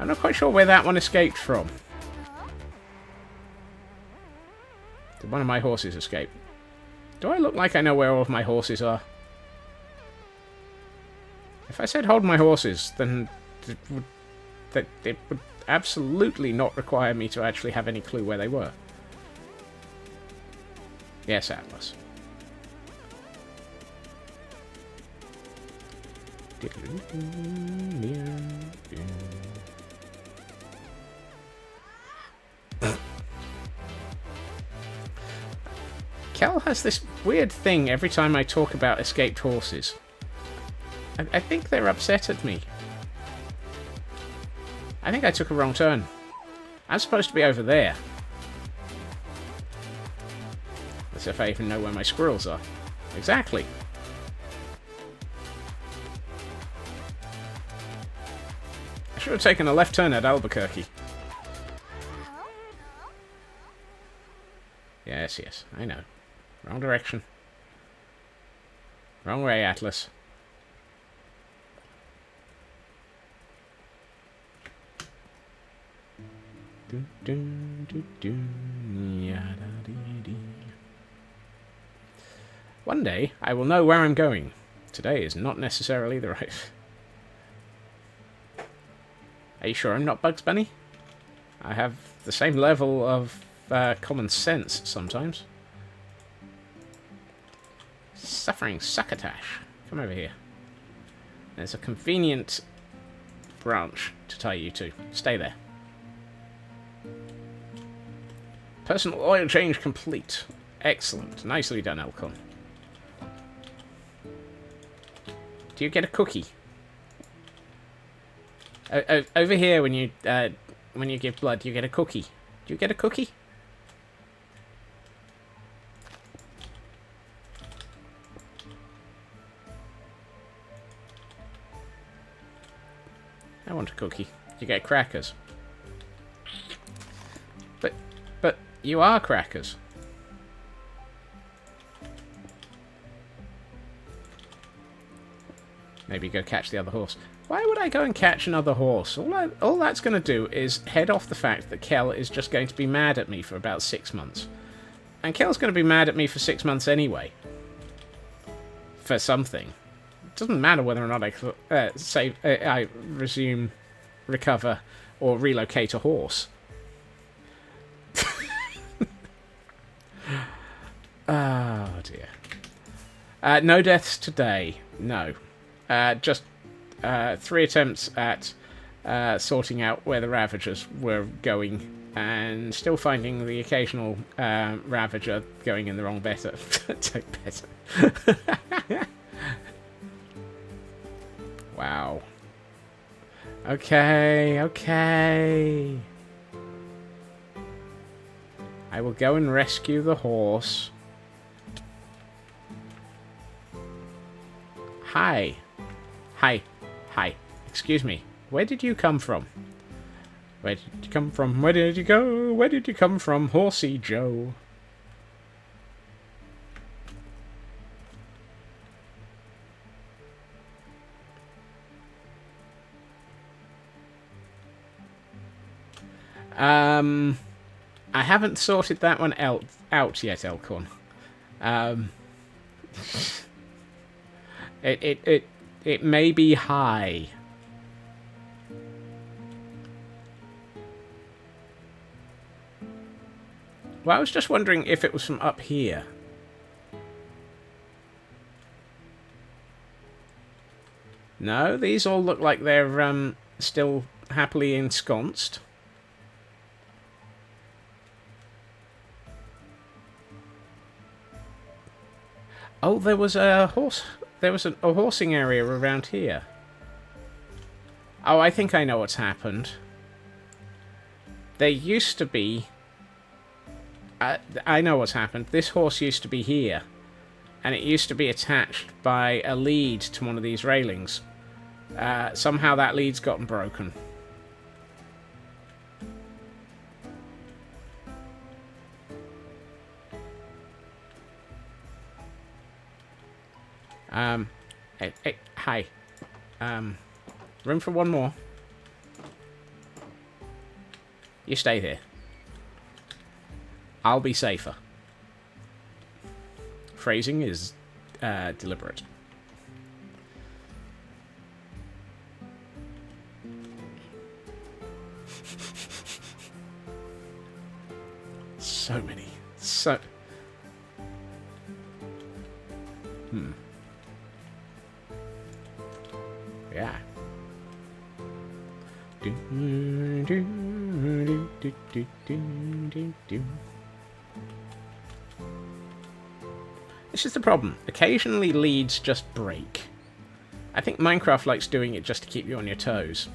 I'm not quite sure where that one escaped from. Did one of my horses escape? Do I look like I know where all of my horses are? If I said hold my horses, then it would absolutely not require me to actually have any clue where they were. Yes, Atlas. Kel has this weird thing every time I talk about escaped horses. I think they're upset at me. I think I took a wrong turn. I'm supposed to be over there. As if I even know where my squirrels are. Exactly. I should have taken a left turn at Albuquerque. Yes, yes, I know. Wrong direction. Wrong way, Atlas. One day, I will know where I'm going. Today is not necessarily the right... Are you sure I'm not Bugs Bunny? I have the same level of common sense sometimes. Suffering succotash. Come over here. There's a convenient branch to tie you to. Stay there. Personal oil change complete. Excellent. Nicely done, Elcon. Do you get a cookie? Over here, when you give blood, you get a cookie. Do you get a cookie? I want a cookie. You get crackers. But you are crackers. Maybe go catch the other horse. Why would I go and catch another horse? All that's going to do is head off the fact that Kel is just going to be mad at me for about 6 months. And Kel's going to be mad at me for 6 months anyway. For something. It doesn't matter whether or not I resume, recover, or relocate a horse. Oh dear. No deaths today. No. Just 3 attempts at sorting out where the Ravagers were going, and still finding the occasional Ravager going in the wrong better. Wow. Okay. I will go and rescue the horse. Hi. Excuse me. Where did you come from? Where did you come from? Where did you go? Where did you come from, Horsey Joe? I haven't sorted that one out yet, Elcorn. It may be high. Well, I was just wondering if it was from up here. No, these all look like they're still happily ensconced. Oh, there was a horse. There was a horsing area around here. Oh, I think I know what's happened. There used to be... I know what's happened. This horse used to be here. And it used to be attached by a lead to one of these railings. Somehow that lead's gotten broken. Hey, hi. Room for one more. You stay here. I'll be safer. Phrasing is deliberate. So many. Yeah. This is the problem. Occasionally leads just break. I think Minecraft likes doing it just to keep you on your toes.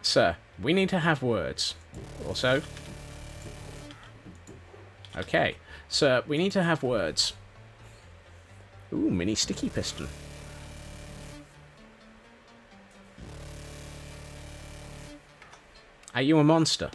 Sir, we need to have words. Also... Okay. Sir, we need to have words. Ooh, mini sticky piston. Are you a monster?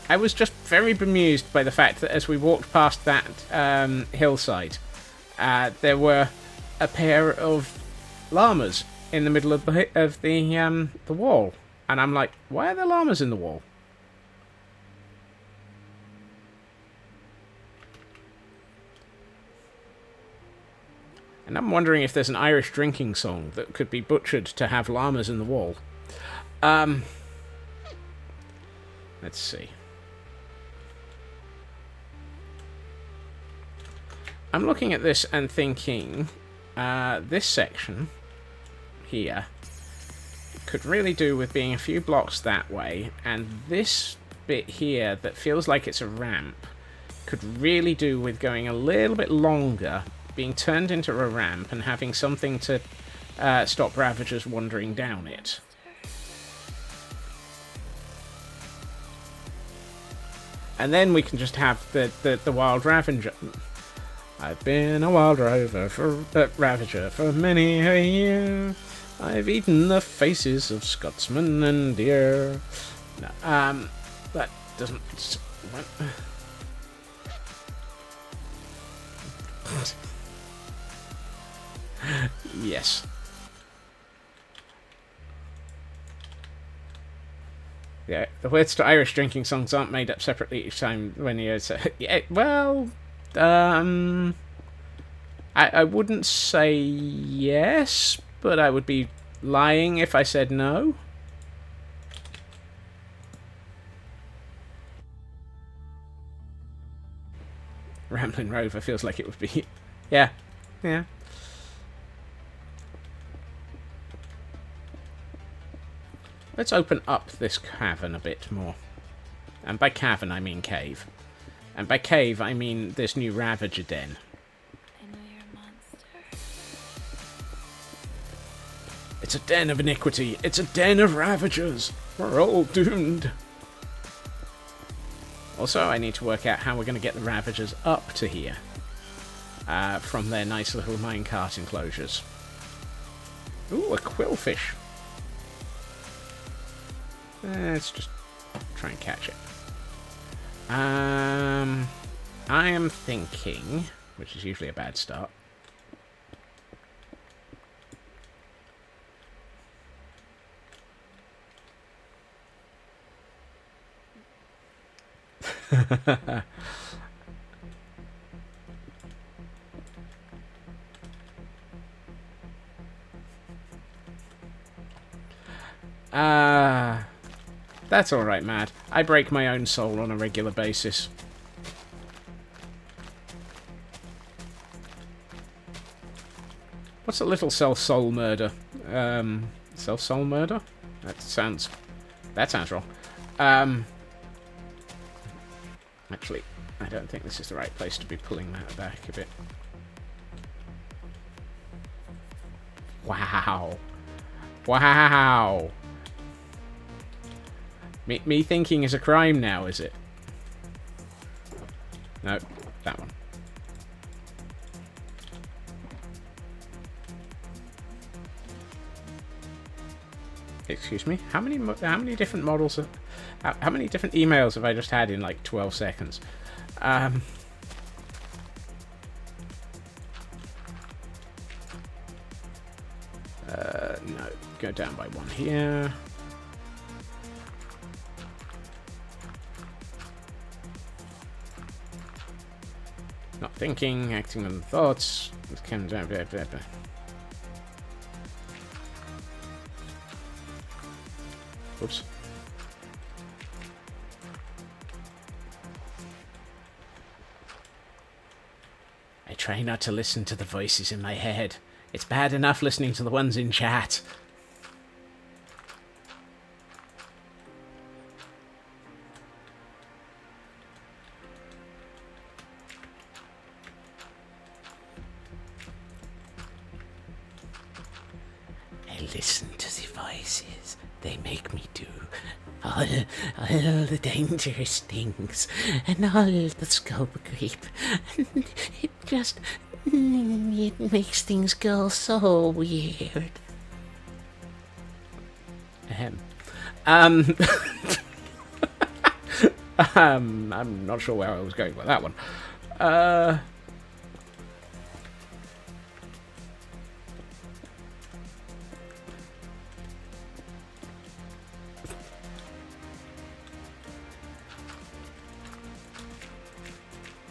I was just very bemused by the fact that as we walked past that hillside, there were a pair of llamas in the middle of the wall, and I'm like, why are there llamas in the wall? And I'm wondering if there's an Irish drinking song that could be butchered to have llamas in the wall. Let's see. I'm looking at this and thinking this section here could really do with being a few blocks that way, and this bit here that feels like it's a ramp could really do with going a little bit longer, being turned into a ramp and having something to stop Ravagers wandering down it. And then we can just have the wild Ravager. I've been a wild Ravager for many a year. I've eaten the faces of Scotsmen and deer. No, that doesn't... What? Yes. Yeah, the words to Irish drinking songs aren't made up separately each time when you say... Yeah, well... I wouldn't say yes, but I would be lying if I said no. Ramblin' Rover feels like it would be... Yeah. Yeah. Let's open up this cavern a bit more. And by cavern, I mean cave. And by cave, I mean this new Ravager den. I know you're a monster. It's a den of iniquity. It's a den of Ravagers. We're all doomed. Also, I need to work out how we're going to get the Ravagers up to here. From their nice little minecart enclosures. Ooh, a quillfish. Let's just try and catch it. I am thinking, which is usually a bad start. That's alright, Mad. I break my own soul on a regular basis. What's a little self-soul murder? Self-soul murder? That sounds wrong. Actually, I don't think this is the right place to be pulling that back a bit. Wow. Wow. Me thinking is a crime now, is it? No, that one. Excuse me. How many different models? How many different emails have I just had in like 12 seconds? No, go down by one here. Not thinking, acting on thoughts. Oops. I try not to listen to the voices in my head. It's bad enough listening to the ones in chat. Listen to the voices. They make me do all the dangerous things and all the scope creep. It just it makes things go so weird. I'm not sure where I was going with that one.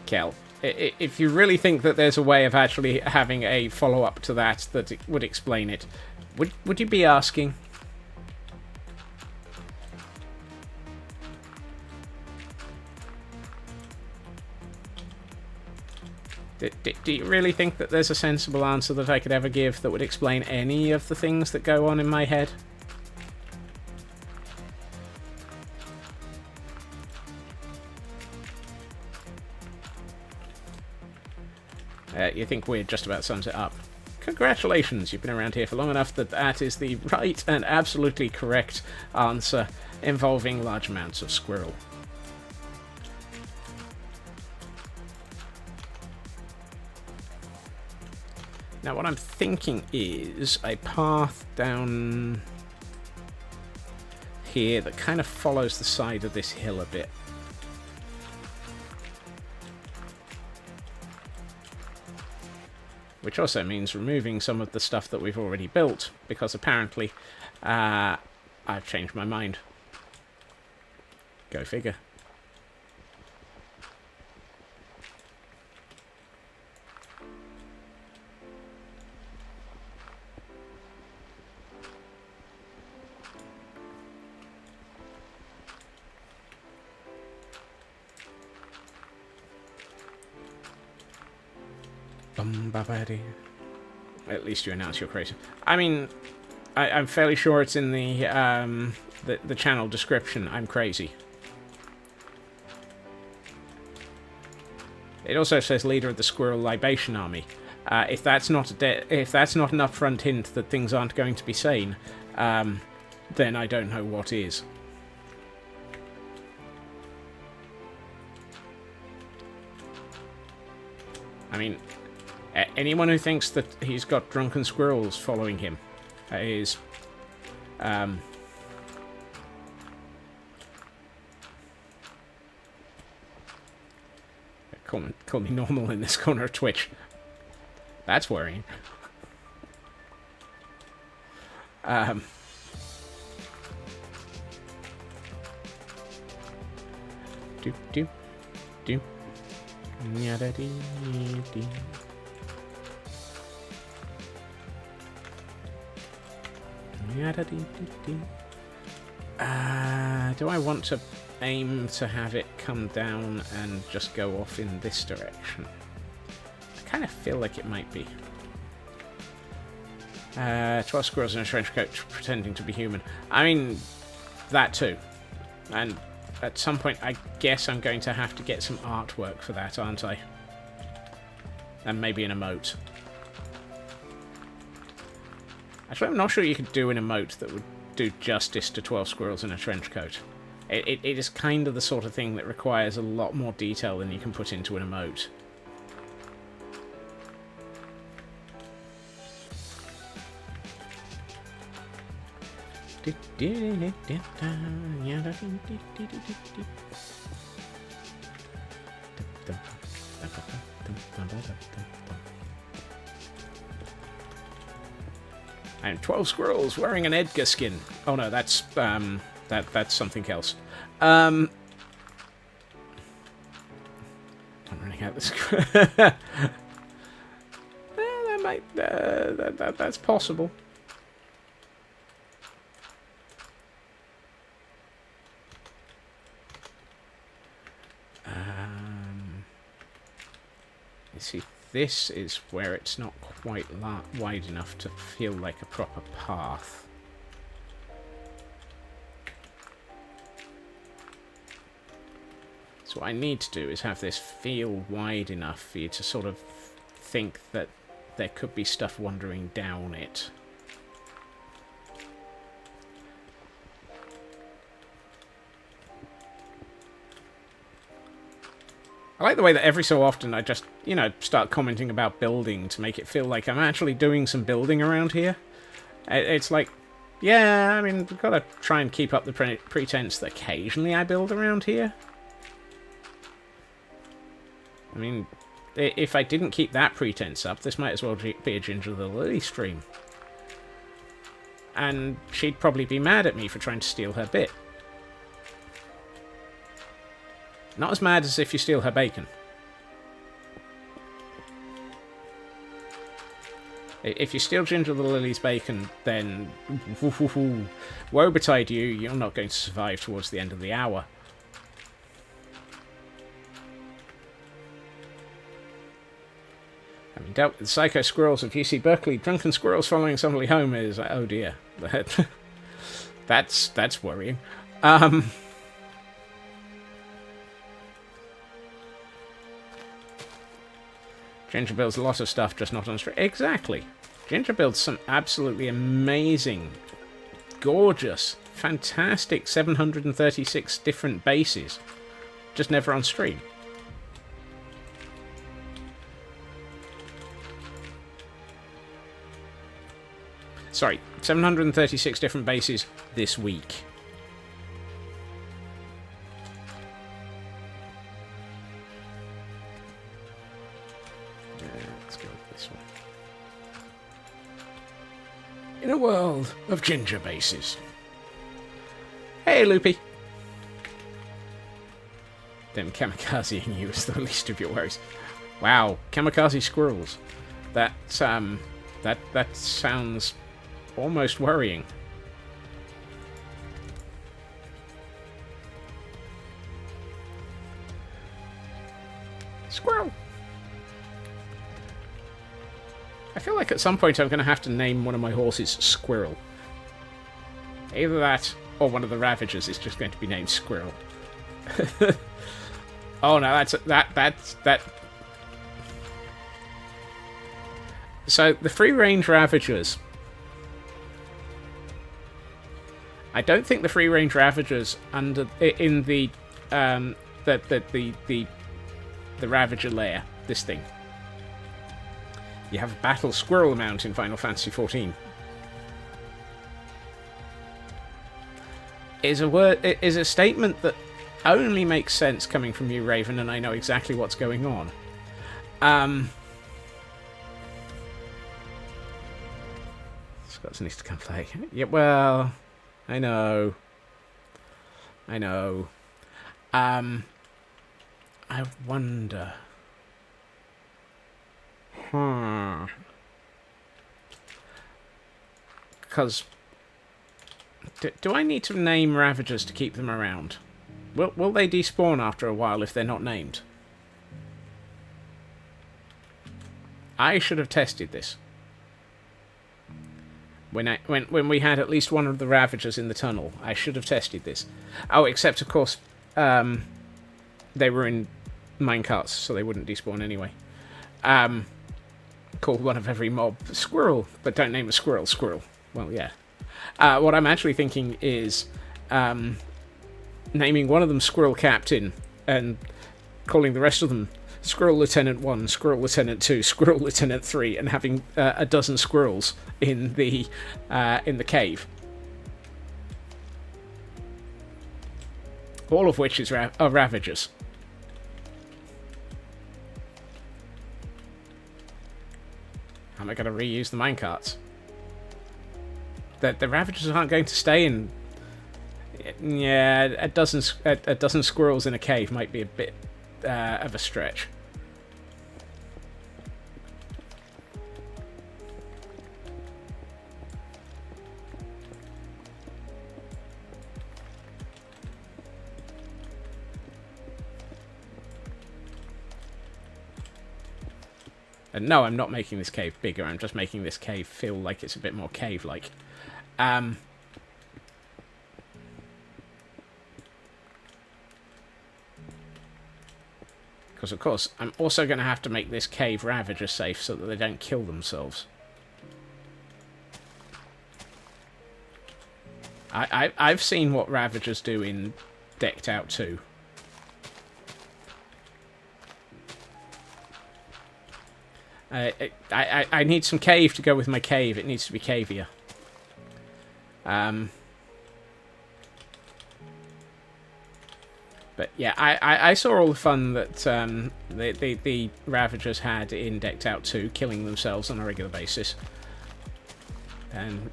Kel, if you really think that there's a way of actually having a follow-up to that would explain it, would you be asking? Do you really think that there's a sensible answer that I could ever give that would explain any of the things that go on in my head? You think weird just about sums it up. Congratulations, you've been around here for long enough that that is the right and absolutely correct answer involving large amounts of squirrel. Now what I'm thinking is a path down here that kind of follows the side of this hill a bit. Which also means removing some of the stuff that we've already built, because apparently I've changed my mind. Go figure. At least you announce you're crazy. I mean, I'm fairly sure it's in the channel description. I'm crazy. It also says leader of the Squirrel Libation Army. If that's not an upfront hint that things aren't going to be sane, then I don't know what is. I mean, anyone who thinks that he's got drunken squirrels following him is... Call me normal in this corner of Twitch. That's worrying. Do. Yada-dee-dee. Yada-dee-dee-dee. Do I want to aim to have it come down and just go off in this direction? I kind of feel like it might be. 12 squirrels in a trench coat pretending to be human. I mean, that too. And at some point, I guess I'm going to have to get some artwork for that, aren't I? And maybe an emote. Actually, I'm not sure you could do an emote that would do justice to 12 squirrels in a trench coat. It is kind of the sort of thing that requires a lot more detail than you can put into an emote. And 12 squirrels wearing an Edgar skin. Oh no, that's that's something else. I'm running out of this. That might that's possible. You see, this is where it's not quite wide enough to feel like a proper path. So what I need to do is have this feel wide enough for you to sort of think that there could be stuff wandering down it. I like the way that every so often I just, you know, start commenting about building to make it feel like I'm actually doing some building around here. It's like, yeah, I mean, we've got to try and keep up the pretense that occasionally I build around here. I mean, if I didn't keep that pretense up, this might as well be a Ginger the Lily stream. And she'd probably be mad at me for trying to steal her bit. Not as mad as if you steal her bacon. If you steal Ginger the Lily's bacon, then woe betide you, you're not going to survive towards the end of the hour. Having dealt with the psycho squirrels of UC Berkeley, drunken squirrels following somebody home is, oh dear. That's worrying. Ginger builds a lot of stuff, just not on stream. Exactly. Ginger builds some absolutely amazing, gorgeous, fantastic 736 different bases, just never on stream. Sorry, 736 different bases this week. Let's go with this one. In a world of ginger bases. Hey, Loopy. Them kamikazing you is the least of your worries. Wow, kamikaze squirrels. That sounds almost worrying. Squirrel! I feel like at some point I'm going to have to name one of my horses Squirrel. Either that, or one of the Ravagers is just going to be named Squirrel. Oh no, that's... So, the free-range Ravagers... I don't think the free-range Ravagers in the Ravager lair, this thing. You have a battle squirrel amount in Final Fantasy XIV. Is a statement that only makes sense coming from you, Raven, and I know exactly what's going on. Scots needs to come play. Yeah, well, I know. I wonder. Because do I need to name Ravagers to keep them around? Will they despawn after a while if they're not named? I should have tested this. When we had at least one of the Ravagers in the tunnel, I should have tested this. Oh, except of course, they were in minecarts, so they wouldn't despawn anyway. Call one of every mob Squirrel, but don't name a squirrel Squirrel. Well, yeah. What I'm actually thinking is naming one of them Squirrel Captain and calling the rest of them Squirrel Lieutenant 1, Squirrel Lieutenant 2, Squirrel Lieutenant 3, and having a dozen squirrels in the cave. All of which are Ravagers. How am I going to reuse the minecarts? The Ravagers aren't going to stay in... Yeah, a dozen squirrels in a cave might be a bit of a stretch. And no, I'm not making this cave bigger, I'm just making this cave feel like it's a bit more cave-like. Because, of course, I'm also going to have to make this cave Ravager safe so that they don't kill themselves. I've seen what Ravagers do in Decked Out 2. I need some cave to go with my cave. It needs to be cavier. But yeah, I saw all the fun that the Ravagers had in Decked Out 2, killing themselves on a regular basis. And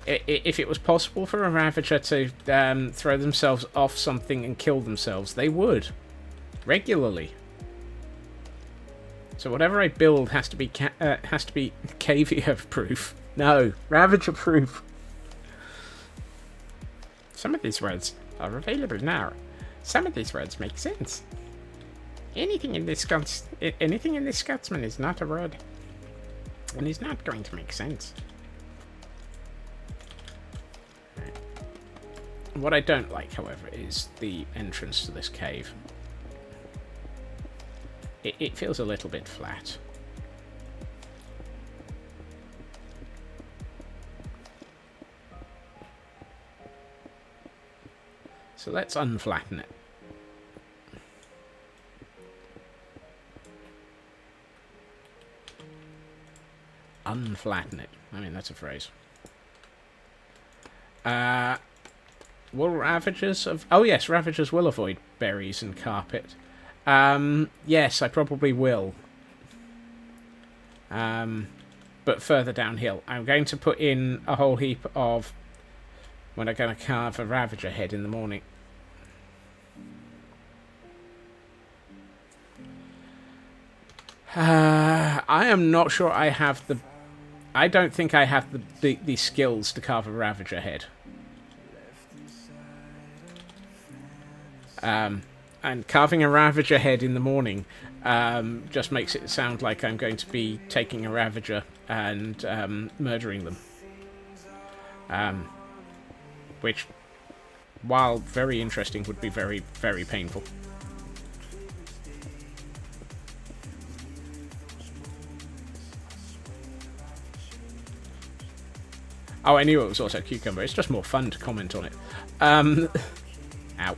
if it was possible for a Ravager to throw themselves off something and kill themselves, they would. Regularly. So whatever I build has to be Cavia-proof. No, Ravager-proof. Some of these words are available now. Some of these words make sense. Anything in this Scotsman is not a word, and is not going to make sense. Right. What I don't like, however, is the entrance to this cave. It feels a little bit flat. So let's unflatten it. Unflatten it. I mean, that's a phrase. Will Ravagers of... Oh yes, Ravagers will avoid berries and carpet. Yes, I probably will. But further downhill. I'm going to put in a whole heap of... when I'm going to carve a Ravager head in the morning. I am not sure I have the... I don't think I have the skills to carve a Ravager head. And carving a Ravager head in the morning just makes it sound like I'm going to be taking a Ravager and murdering them. Which, while very interesting, would be very, very painful. Oh, I knew it was also cucumber. It's just more fun to comment on it. Ow. I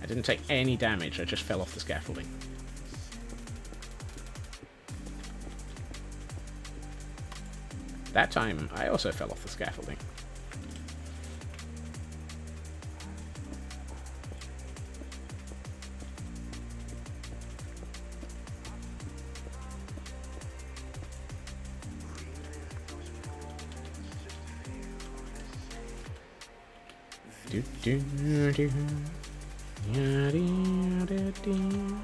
didn't take any damage. I just fell off the scaffolding. That time, I also fell off the scaffolding. Do do do. Yeah, do do do.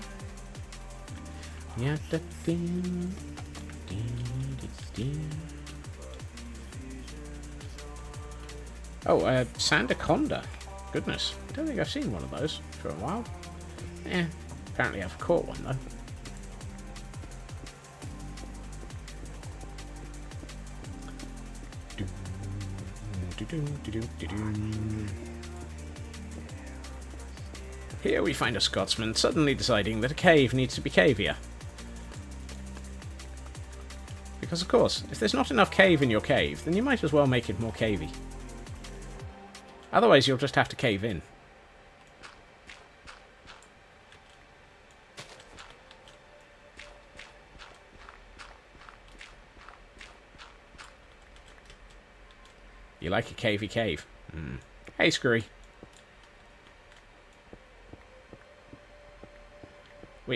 Yeah, da do. Do do do. Oh, Sandaconda. Goodness, I don't think I've seen one of those for a while. Apparently I've caught one though. Here we find a Scotsman suddenly deciding that a cave needs to be cavier. Because of course, if there's not enough cave in your cave, then you might as well make it more cavey. Otherwise you'll just have to cave in. You like a cavey cave? Hey, Screwy.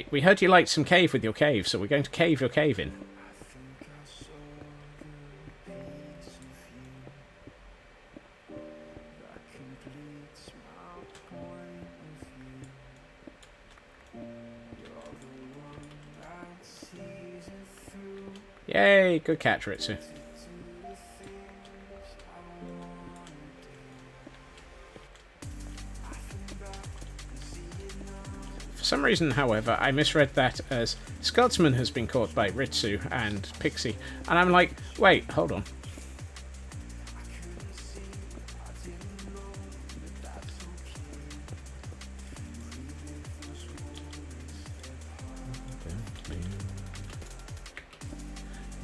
We heard you liked some cave with your cave, so we're going to cave your cave in. Yay, good catch, Ritsu. For some reason, however, I misread that as Scotsman has been caught by Ritsu and Pixie, and I'm like, wait, hold on.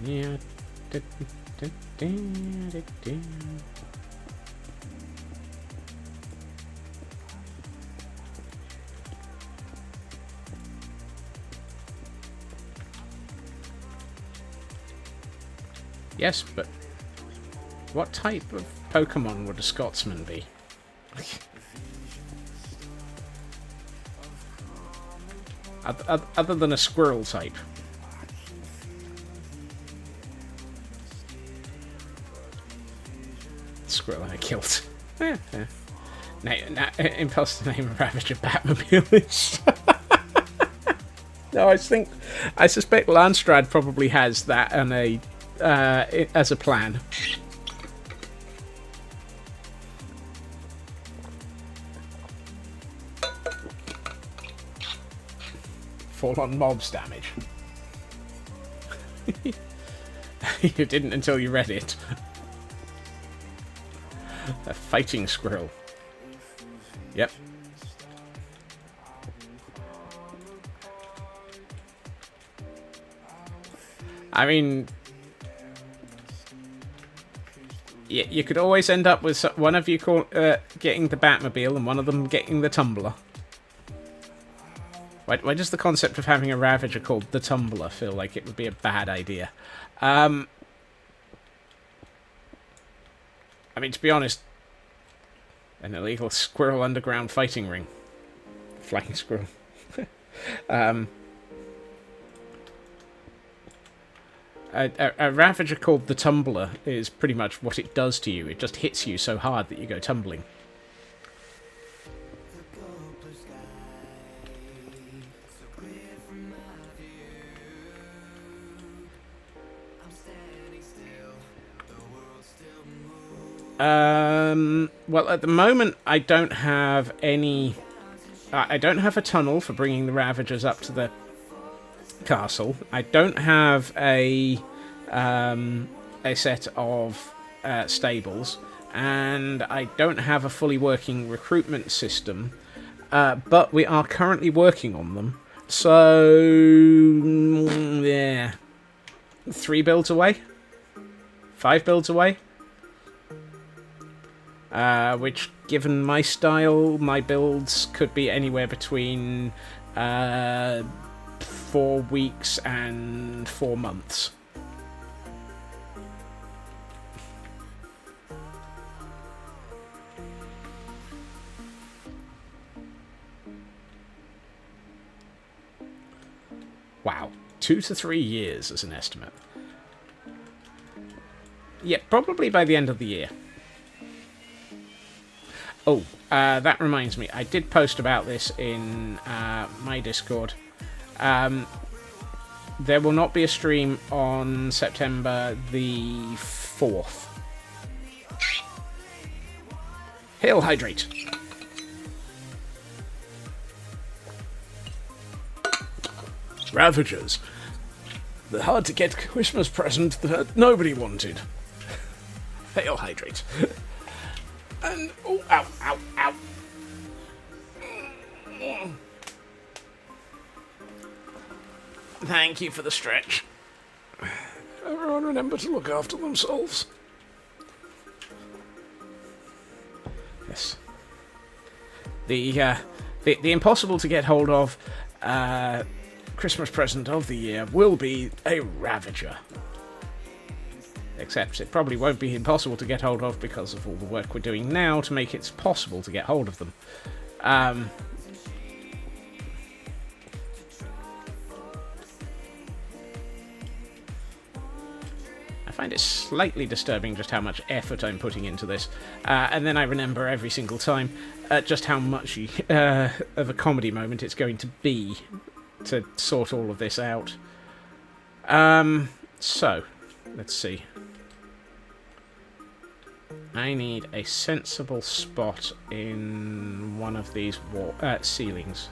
Yeah. Yes, but what type of Pokemon would a Scotsman be? Other than a squirrel type. Squirrel in a kilt. Yeah. Imposter name of Ravager Batmobile is. No, I suspect Landstrad probably has that and as a plan. Fall on mobs damage. You didn't until you read it. A fighting squirrel. Yep. I mean, you could always end up with one of you getting the Batmobile and one of them getting the Tumbler. Why does the concept of having a Ravager called the Tumbler feel like it would be a bad idea? I mean, to be honest, an illegal squirrel underground fighting ring. Flying squirrel. A Ravager called the Tumbler is pretty much what it does to you. It just hits you so hard that you go tumbling. Well, at the moment, I don't have any... I don't have a tunnel for bringing the Ravagers up to the castle. I don't have a set of stables, and I don't have a fully working recruitment system, but we are currently working on them. So, yeah. 3 builds away? 5 builds away? Which, given my style, my builds could be anywhere between 4 weeks and 4 months. Wow, 2 to 3 years as an estimate. Yeah, probably by the end of the year. Oh, that reminds me. I did post about this in my Discord. There will not be a stream on September the 4th. Hail Hydrate! Ravagers. The hard-to-get Christmas present that nobody wanted. Hail Hydrate. And... oh, ow, ow, ow. Thank you for the stretch. Everyone remember to look after themselves. Yes. The impossible to get hold of Christmas present of the year will be a Ravager. Except it probably won't be impossible to get hold of because of all the work we're doing now to make it possible to get hold of them. I find it slightly disturbing just how much effort I'm putting into this. And then I remember every single time just how much of a comedy moment it's going to be to sort all of this out. So, let's see. I need a sensible spot in one of these ceilings.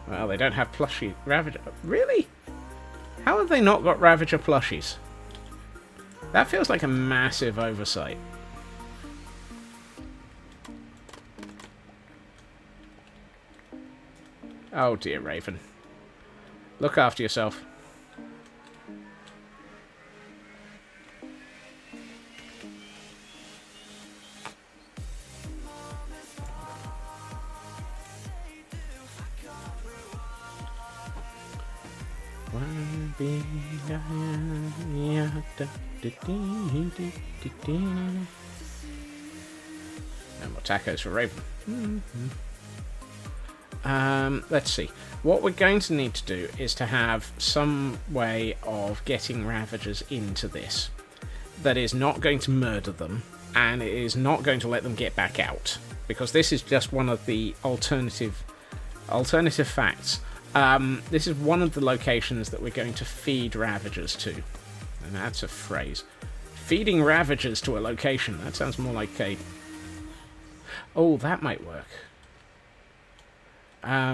Well, they don't have plushie Ravager. Really? How have they not got Ravager plushies? That feels like a massive oversight. Oh dear, Raven. Look after yourself. No more tacos for Raven. Let's see. What we're going to need to do is to have some way of getting Ravagers into this that is not going to murder them, and it is not going to let them get back out, because this is just one of the alternative facts. This is one of the locations that we're going to feed Ravagers to, and that's a phrase. Feeding Ravagers to a location. That sounds more like a... Oh, that might work. I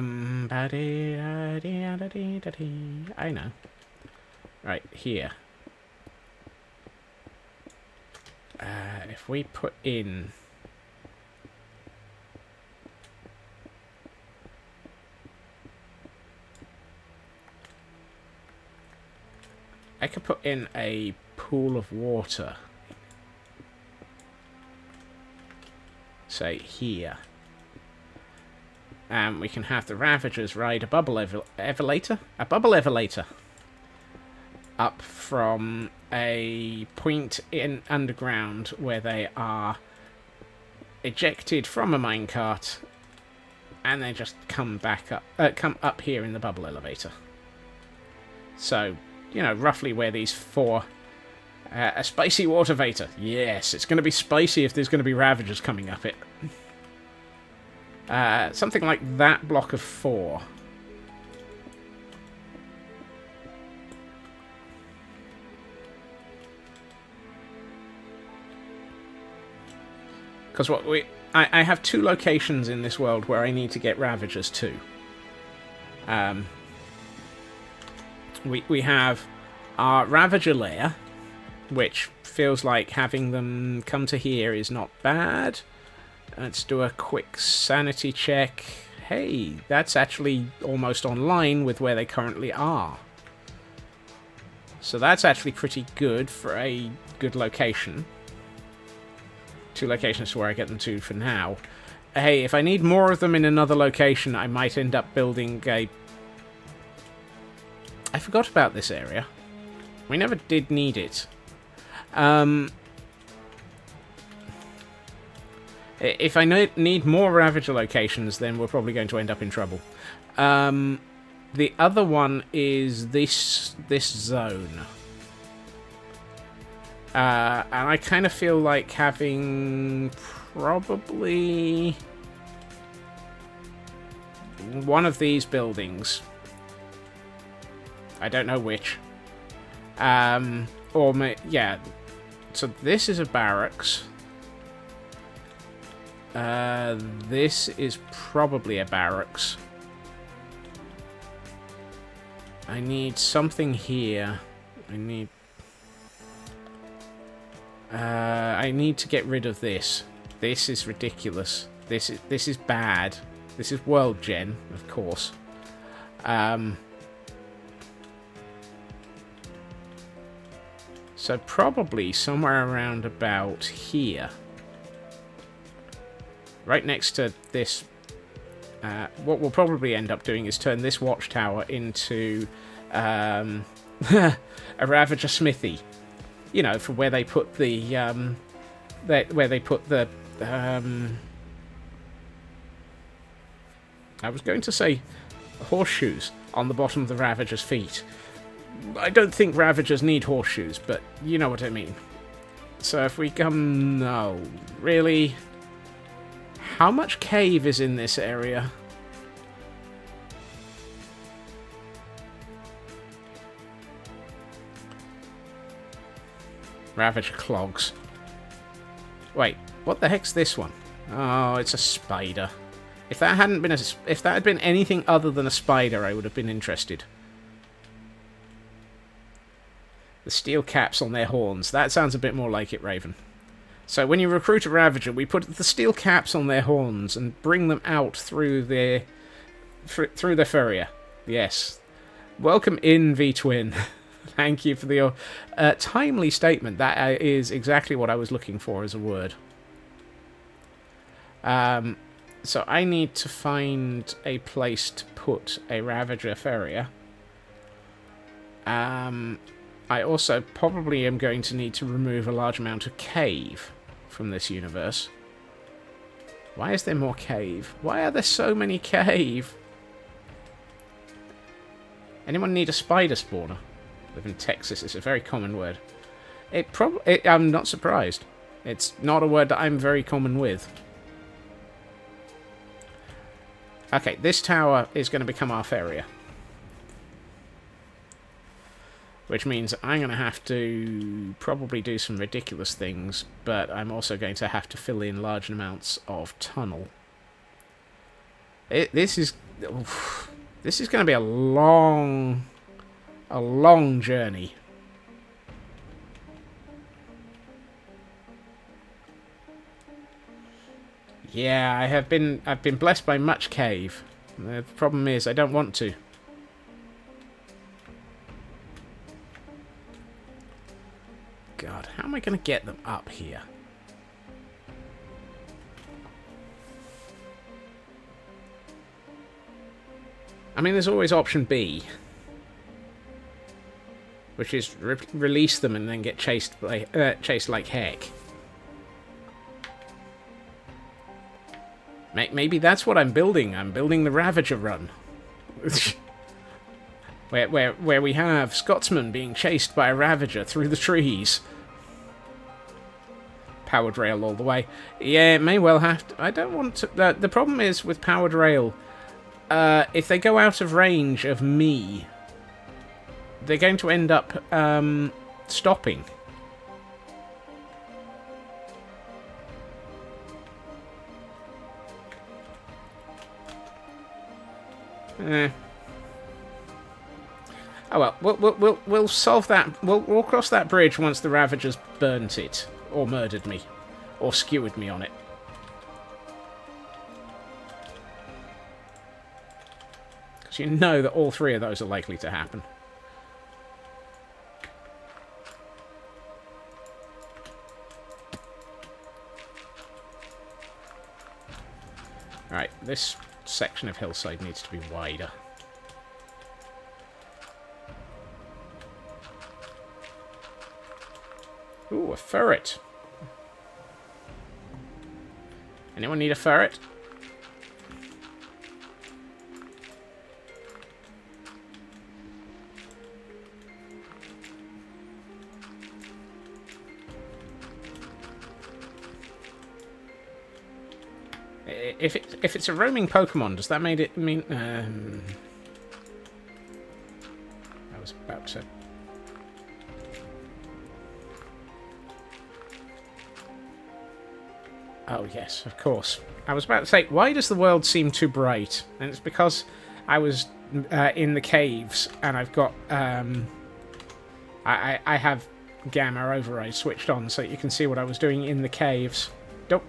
know. Right, here. If we put in... I could put in a pool of water. Say, here. And we can have the Ravagers ride a bubble elevator? A bubble elevator. Up from a point in underground where they are ejected from a minecart, and they just come back up, come up here in the bubble elevator. So, you know, roughly where these four... a spicy water vator. Yes, it's going to be spicy if there's going to be Ravagers coming up it. Something like that block of 4. Because I have 2 locations in this world where I need to get Ravagers to. We have our Ravager lair, which feels like having them come to here is not bad. Let's do a quick sanity check. Hey, that's actually almost online with where they currently are. So that's actually pretty good for a good location. 2 locations to where I get them to for now. Hey, if I need more of them in another location, I might end up building a... I forgot about this area. We never did need it. If I need more Ravager locations, then we're probably going to end up in trouble. The other one is this zone. And I kind of feel like having probably one of these buildings. I don't know which. Yeah. So this is a barracks. This is probably a barracks. I need something here. I need to get rid of this. This is ridiculous. This is bad. This is world gen, of course. So probably somewhere around about here. Right next to this. What we'll probably end up doing is turn this watchtower into a Ravager smithy. You know, for where they put the I was going to say horseshoes on the bottom of the Ravager's feet. I don't think Ravagers need horseshoes, but you know what I mean. So if we come... No, really? How much cave is in this area? Ravager clogs. Wait, what the heck's this one? Oh, it's a spider. If that had been anything other than a spider, I would have been interested. The steel caps on their horns. That sounds a bit more like it, Raven. So when you recruit a Ravager, we put the steel caps on their horns and bring them out through their furrier. Yes. Welcome in, V-Twin. Thank you for the timely statement. That is exactly what I was looking for as a word. So I need to find a place to put a Ravager Ferrier. I also probably am going to need to remove a large amount of cave from this universe. Why is there more cave? Why are there so many cave? Anyone need a spider spawner? Live in Texas. It's a very common word. I'm not surprised. It's not a word that I'm very common with. Okay, this tower is going to become our area. Which means I'm going to have to probably do some ridiculous things, but I'm also going to have to fill in large amounts of tunnel. This is going to be a long journey. Yeah, I've been blessed by much cave. The problem is I don't want to. God, how am I going to get them up here? I mean, there's always option B, which is release them and then get chased like heck. Maybe that's what I'm building. I'm building the Ravager run. where we have Scotsman being chased by a Ravager through the trees. Powered rail all the way. Yeah, it may well have to. I don't want to... the problem is with powered rail, if they go out of range of me, they're going to end up stopping. Oh well, we'll solve that. We'll cross that bridge once the Ravagers burnt it, or murdered me, or skewered me on it. Because you know that all three of those are likely to happen. Alright, this section of hillside needs to be wider. Ooh, a ferret. Anyone need a ferret? If it's a roaming Pokemon, does that mean it mean? I was about to. Oh yes, of course. I was about to say, why does the world seem too bright? And it's because I was in the caves, and I've got I have gamma override switched on, so you can see what I was doing in the caves. Don't.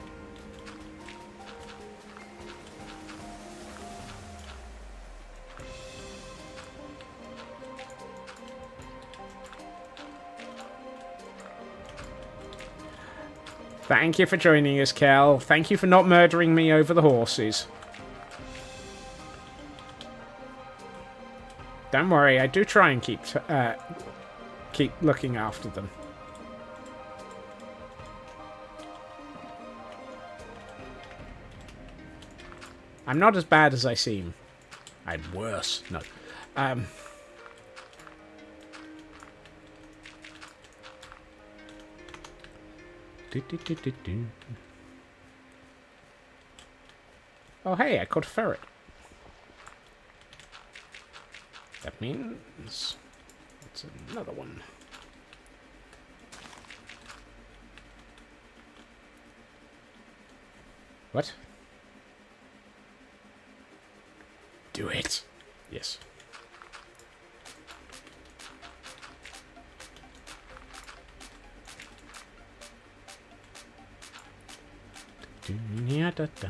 Thank you for joining us, Kel. Thank you for not murdering me over the horses. Don't worry, I do try and keep looking after them. I'm not as bad as I seem. I'm worse. No. Oh, hey, I caught a ferret. That means it's another one. What? Do it. Yes. I'm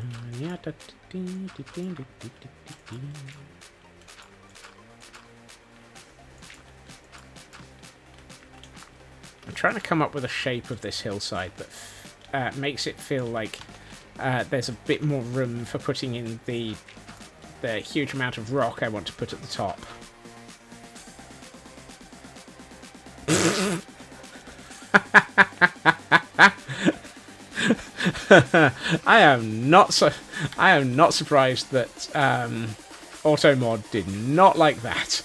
trying to come up with a shape of this hillside that makes it feel like there's a bit more room for putting in the huge amount of rock I want to put at the top. I am not surprised that Automod did not like that.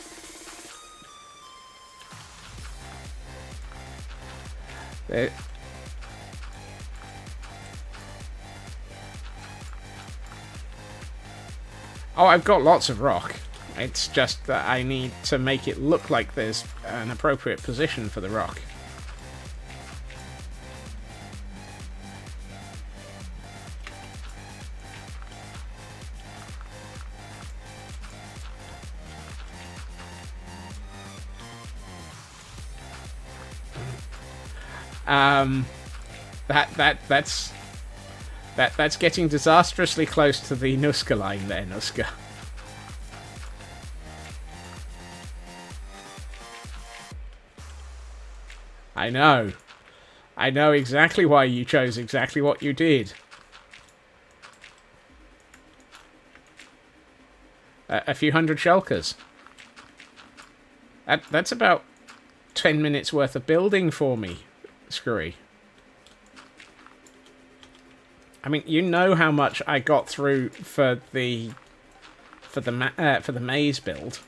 Oh, I've got lots of rock. It's just that I need to make it look like there's an appropriate position for the rock. That's getting disastrously close to the Nuska line there, Nuska. I know. I know exactly why you chose exactly what you did. A few hundred shulkers. That's about 10 minutes worth of building for me, Screwy. I mean, you know how much I got through for the maze build.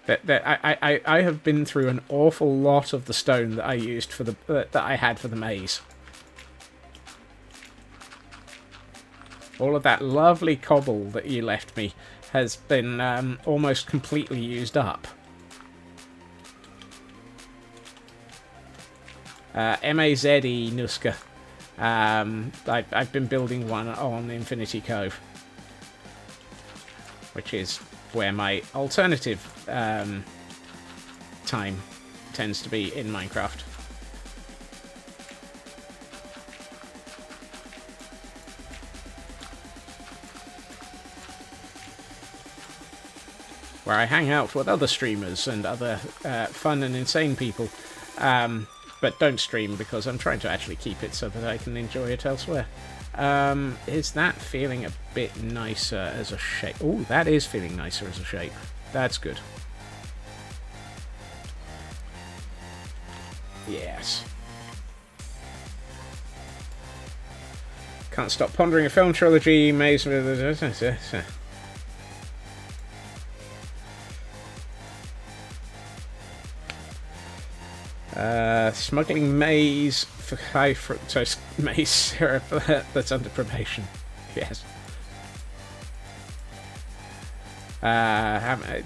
I have been through an awful lot of the stone that I used for the that I had for the maze. All of that lovely cobble that you left me has been almost completely used up. M-A-Z-E, Nuska. I've been building one on Infinity Cove, which is where my alternative time tends to be in Minecraft. Where I hang out with other streamers and other fun and insane people. But don't stream because I'm trying to actually keep it so that I can enjoy it elsewhere. Is that feeling a bit nicer as a shape? Oh, that is feeling nicer as a shape. That's good. Yes. Can't stop pondering a film trilogy. Maze. Smuggling maize for high fructose maize syrup that's under probation. Yes.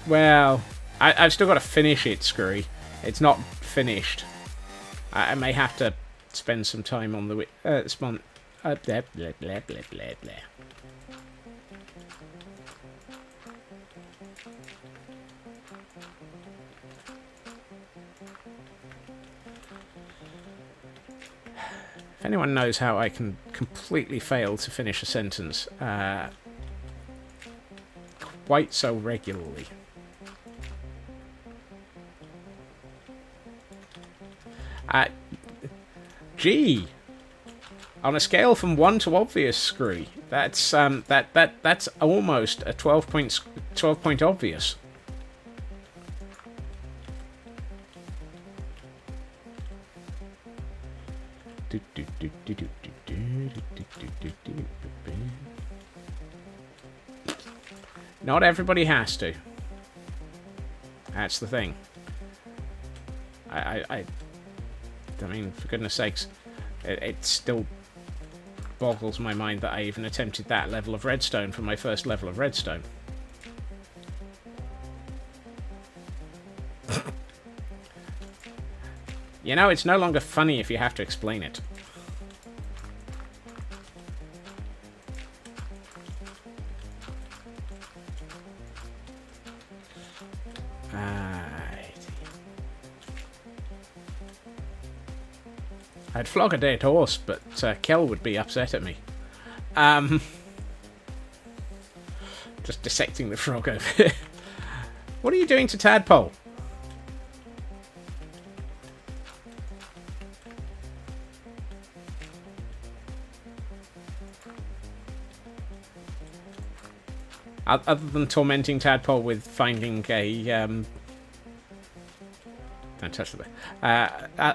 Well, I've still got to finish it, Scurry. It's not finished. I may have to spend some time on the blah, blah, blah, blah, blah, blah. If anyone knows how I can completely fail to finish a sentence quite so regularly. Gee, on a scale from 1 to obvious, Screwy, that's that's almost a 12 point obvious. Not everybody has to. That's the thing. I mean, for goodness sakes, it still boggles my mind that I even attempted that level of redstone for my first level of redstone. You know, it's no longer funny if you have to explain it. I'd flog a dead horse, but Kel would be upset at me. Just dissecting the frog over here. What are you doing to Tadpole? Other than tormenting Tadpole with finding a don't touch the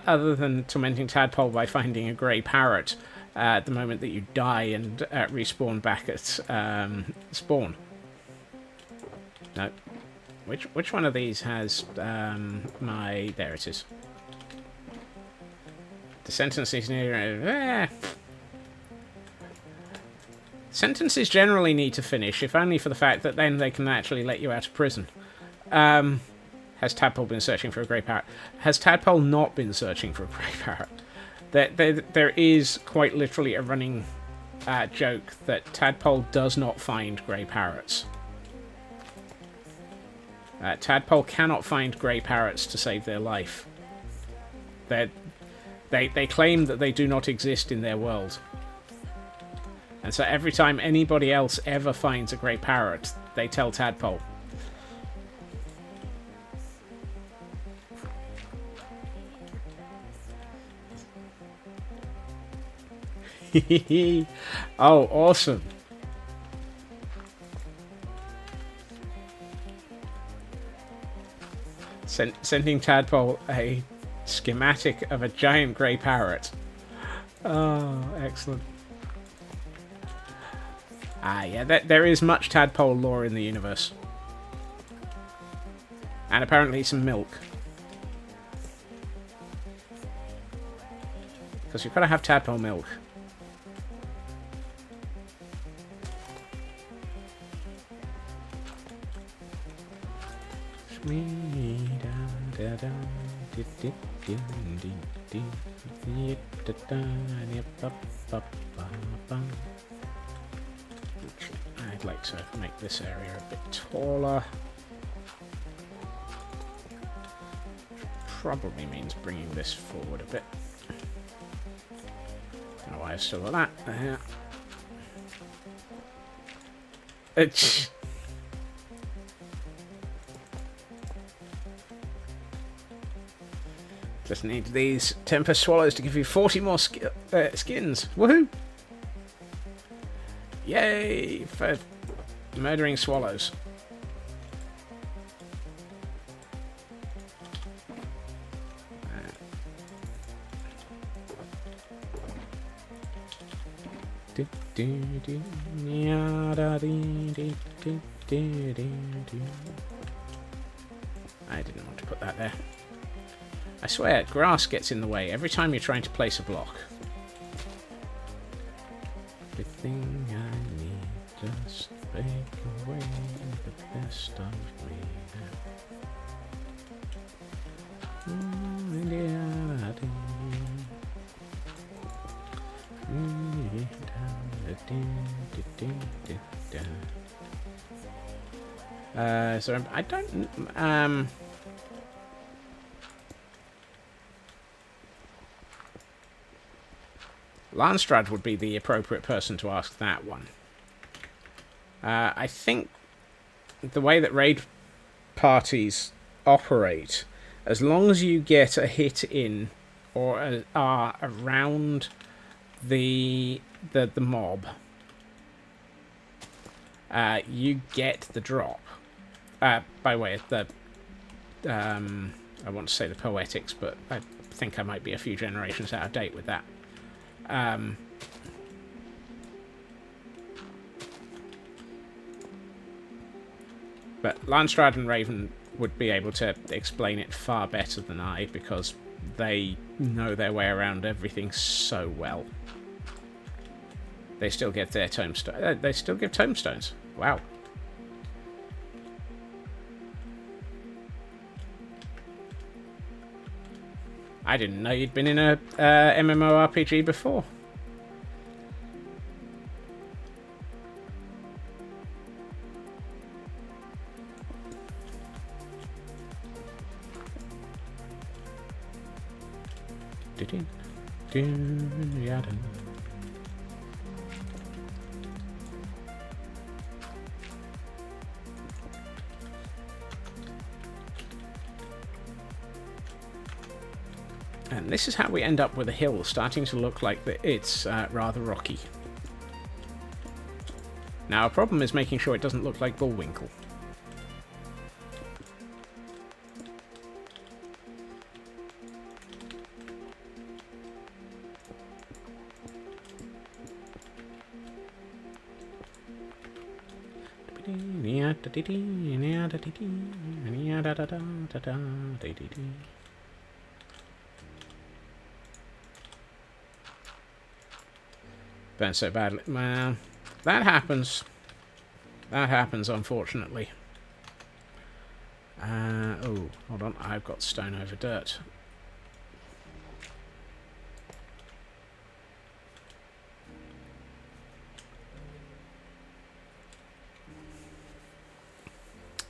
other than tormenting Tadpole by finding a grey parrot at the moment that you die and respawn back at spawn. No. Which one of these has my... There it is. The sentence is near... Sentences generally need to finish, if only for the fact that then they can actually let you out of prison. Has Tadpole been searching for a grey parrot? Has Tadpole not been searching for a grey parrot? There is quite literally a running joke that Tadpole does not find grey parrots. Tadpole cannot find grey parrots to save their life. They claim that they do not exist in their world. And so every time anybody else ever finds a grey parrot, they tell Tadpole. Oh, awesome. Sending Tadpole a schematic of a giant grey parrot. Oh, excellent. Yeah, there is much Tadpole lore in the universe. And apparently some milk. Because you've got to have Tadpole milk. I'd like to make this area a bit taller. Probably means bringing this forward a bit. Don't know why I've still got that there. Just need these Tempest Swallows to give you 40 more skins. Woohoo! Yay for murdering swallows. I didn't want to put that there. I swear, grass gets in the way every time you're trying to place a block. Everything I need, just take away the best of me. So I don't. Lanstrad would be the appropriate person to ask that one. I think the way that raid parties operate, as long as you get a hit in or are around the mob, you get the drop. By way of the, I want to say the poetics, but I think I might be a few generations out of date with that. But Lanstrad and Raven would be able to explain it far better than I, because they know their way around everything so well. They still get their tombstone. They still give tombstones. Wow. I didn't know you'd been in a MMORPG before. And this is how we end up with a hill starting to look like it's rather rocky. Now, our problem is making sure it doesn't look like Bullwinkle. Burn so badly. Well, that happens. That happens, unfortunately. Oh, hold on. I've got stone over dirt.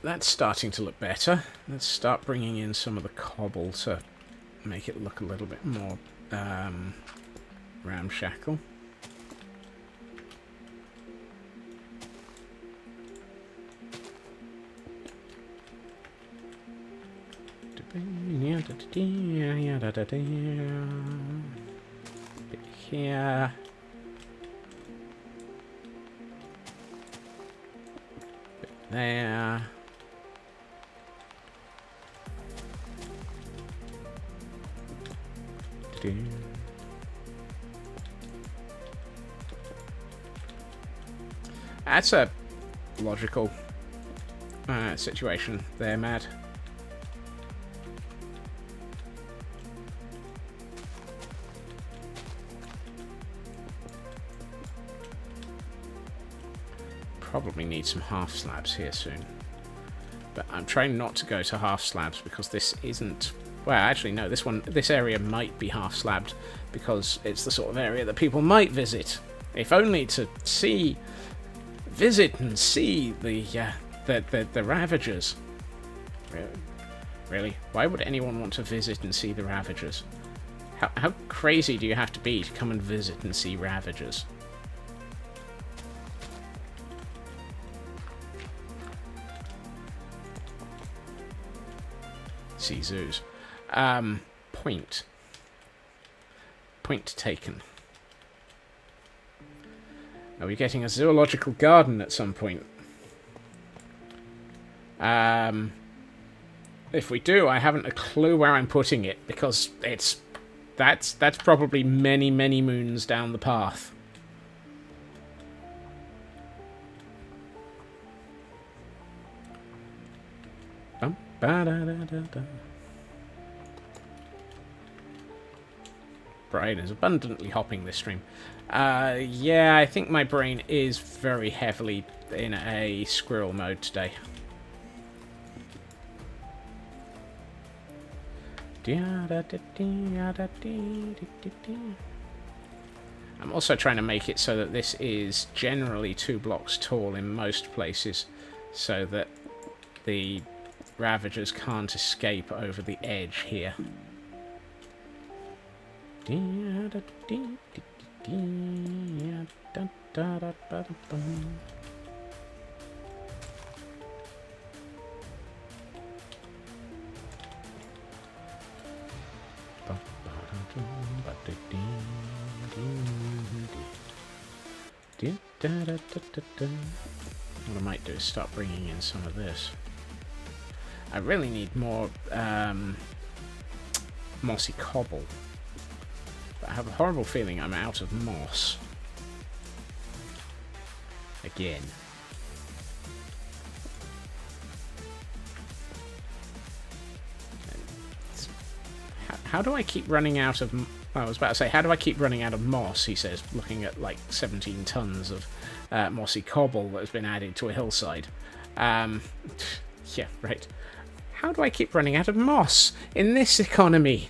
That's starting to look better. Let's start bringing in some of the cobble to make it look a little bit more ramshackle. Bit here. Bit there. That's a logical situation there, Matt. Probably need some half slabs here soon. But I'm trying not to go to half slabs because this isn't... Well, actually, no, this area might be half slabbed because it's the sort of area that people might visit. If only to visit and see the Ravagers. Really? Why would anyone want to visit and see the Ravagers? How crazy do you have to be to come and visit and see Ravagers? See zoos. Point taken. Are we getting a zoological garden at some point? If we do, I haven't a clue where I'm putting it because that's probably many moons down the path. Brain is abundantly hopping this stream. Yeah, I think my brain is very heavily in a squirrel mode today. I'm also trying to make it so that this is generally 2 blocks tall in most places, so that the Ravagers can't escape over the edge here. What I might do is start bringing in some of this. I really need more mossy cobble. But I have a horrible feeling I'm out of moss. Again. How do I keep running out of... I was about to say, how do I keep running out of moss, he says, looking at like 17 tons of mossy cobble that has been added to a hillside. Yeah, right. How do I keep running out of moss in this economy?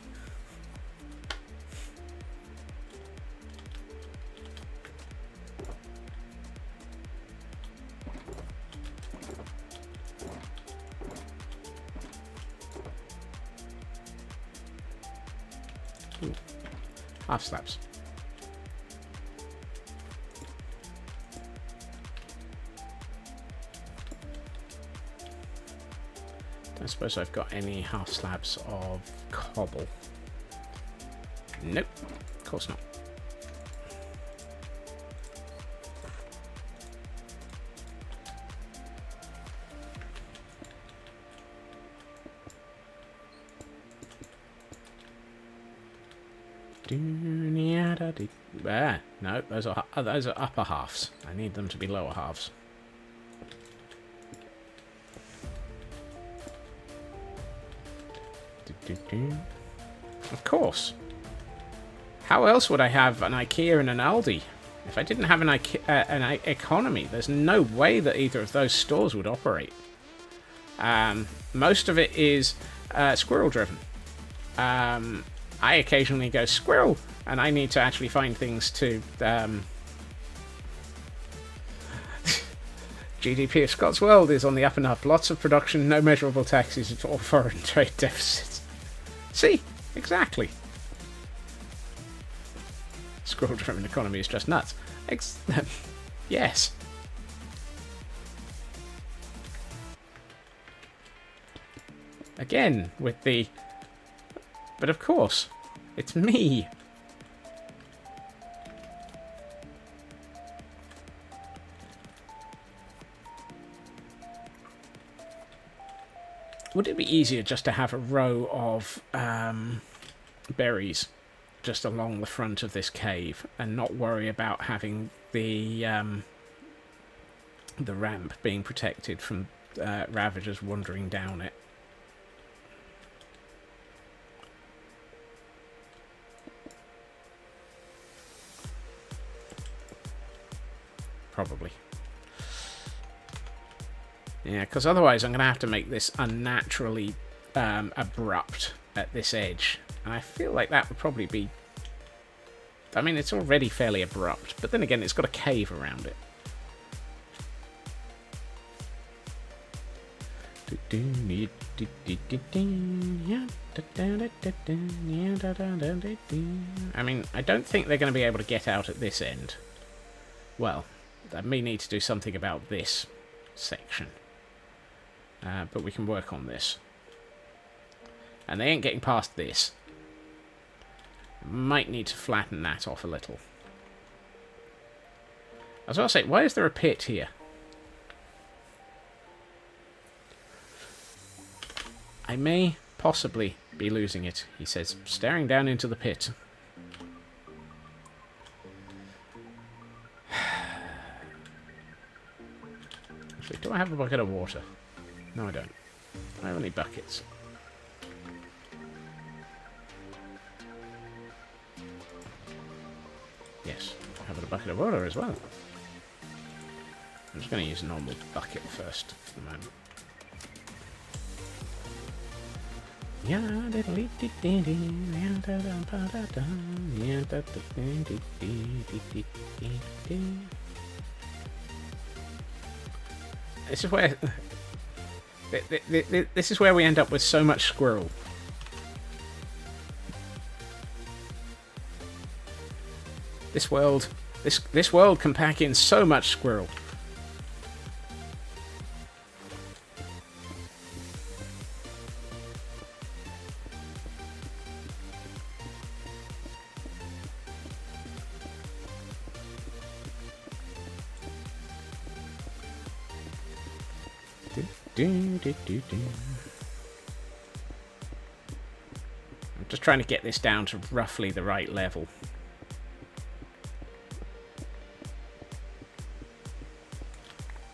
Ooh. Half slabs. I suppose I've got any half slabs of cobble. Nope, of course not. No, those are upper halves. I need them to be lower halves. Of course. How else would I have an IKEA and an Aldi? If I didn't have an economy, there's no way that either of those stores would operate. Most of it is squirrel driven. I occasionally go squirrel, and I need to actually find things to... GDP of Scott's World is on the up and up. Lots of production, no measurable taxes or foreign trade deficits. See? Exactly. Squirrel-driven economy is just nuts. Yes. Again, with the... But of course, it's me. Would it be easier just to have a row of berries just along the front of this cave and not worry about having the ramp being protected from Ravagers wandering down it? Probably. Yeah, because otherwise I'm going to have to make this unnaturally abrupt at this edge. And I feel like that would probably be... I mean, it's already fairly abrupt, but then again, it's got a cave around it. I mean, I don't think they're going to be able to get out at this end. Well, I may need to do something about this section. But we can work on this. And they ain't getting past this. Might need to flatten that off a little. I was going to say, why is there a pit here? I may possibly be losing it, he says, staring down into the pit. Actually, do I have a bucket of water? No, I don't. I have only buckets. Yes, I have a bucket of water as well. I'm just going to use a normal bucket first for the moment. This is where... This is where we end up with so much squirrel. This world can pack in so much squirrel. I'm just trying to get this down to roughly the right level.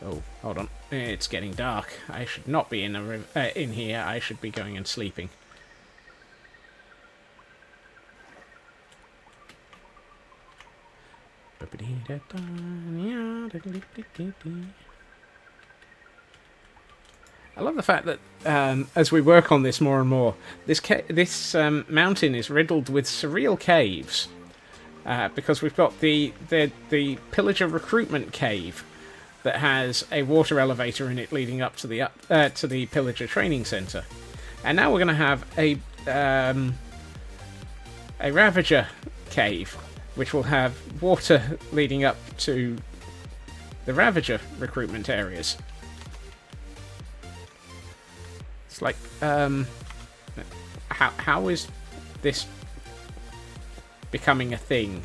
Oh, hold on. It's getting dark. I should not be in here. I should be going and sleeping. I love the fact that as we work on this more and more, this mountain is riddled with surreal caves, because we've got the Pillager recruitment cave that has a water elevator in it leading up to the Pillager training center, and now we're going to have a Ravager cave, which will have water leading up to the Ravager recruitment areas. It's like, how is this becoming a thing?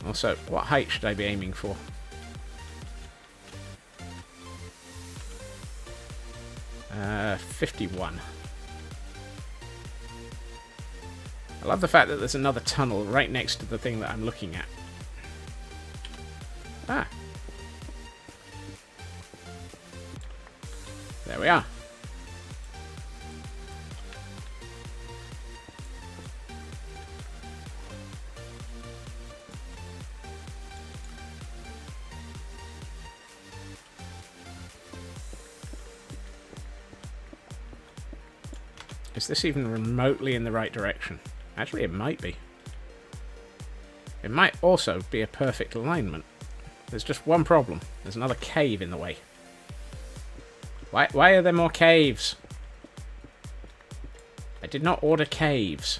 Also, what height should I be aiming for? Uh, 51. I love the fact that there's another tunnel right next to the thing that I'm looking at. Ah. There we are. Is this even remotely in the right direction? Actually, it might be. It might also be a perfect alignment. There's just one problem. There's another cave in the way. Why are there more caves? I did not order caves.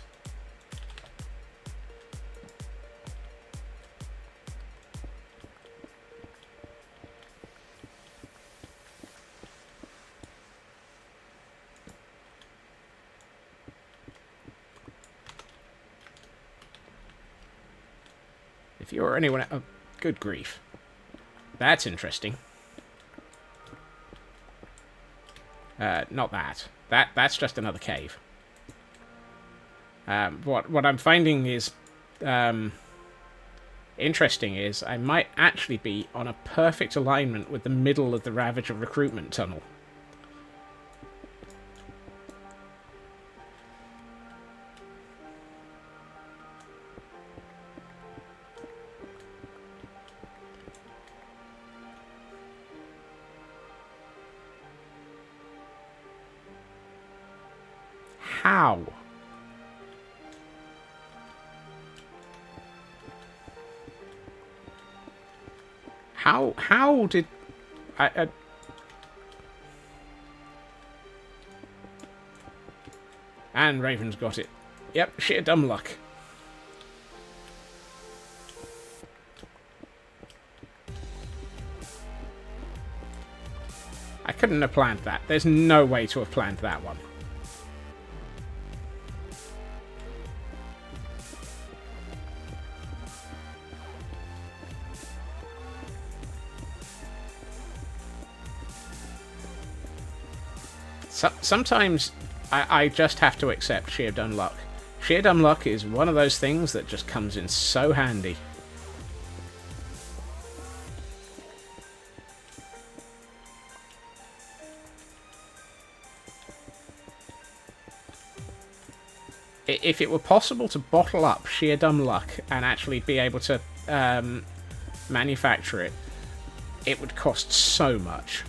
If you or anyone... Oh, good grief. That's interesting. Not that. That's just another cave. What I'm finding is interesting is I might actually be on a perfect alignment with the middle of the Ravager recruitment tunnel. How? How did I and Raven's got it. Yep, sheer dumb luck. I couldn't have planned that. There's no way to have planned that one. Sometimes I just have to accept sheer dumb luck. Sheer dumb luck is one of those things that just comes in so handy. If it were possible to bottle up sheer dumb luck and actually be able to manufacture it, it would cost so much.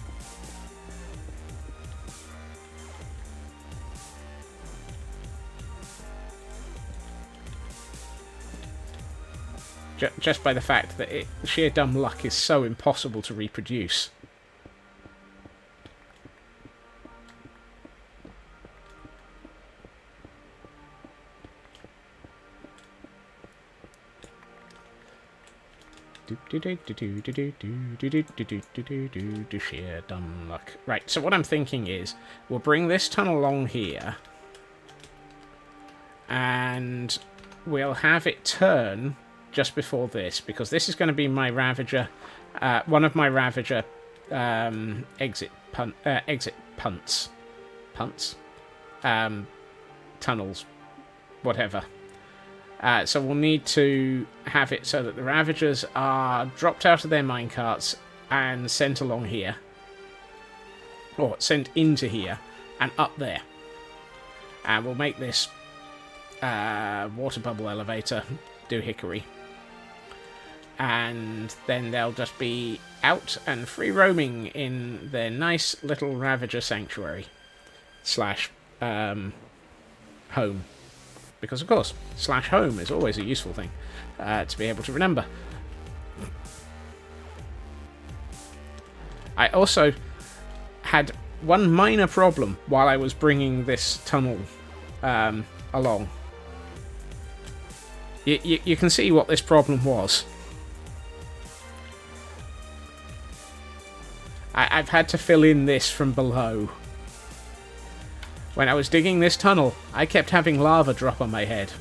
Just by the fact that sheer dumb luck is so impossible to reproduce. Sheer dumb luck. Right, so what I'm thinking is we'll bring this tunnel along here and we'll have it turn just before this, because this is going to be my Ravager, one of my Ravager exit punts, tunnels, whatever. So we'll need to have it so that the Ravagers are dropped out of their minecarts and sent along here, or sent into here and up there. And we'll make this water bubble elevator doohickery. And then they'll just be out and free roaming in their nice little Ravager sanctuary slash home. Because, of course, slash home is always a useful thing to be able to remember. I also had one minor problem while I was bringing this tunnel along. You can see what this problem was. I've had to fill in this from below. When I was digging this tunnel, I kept having lava drop on my head.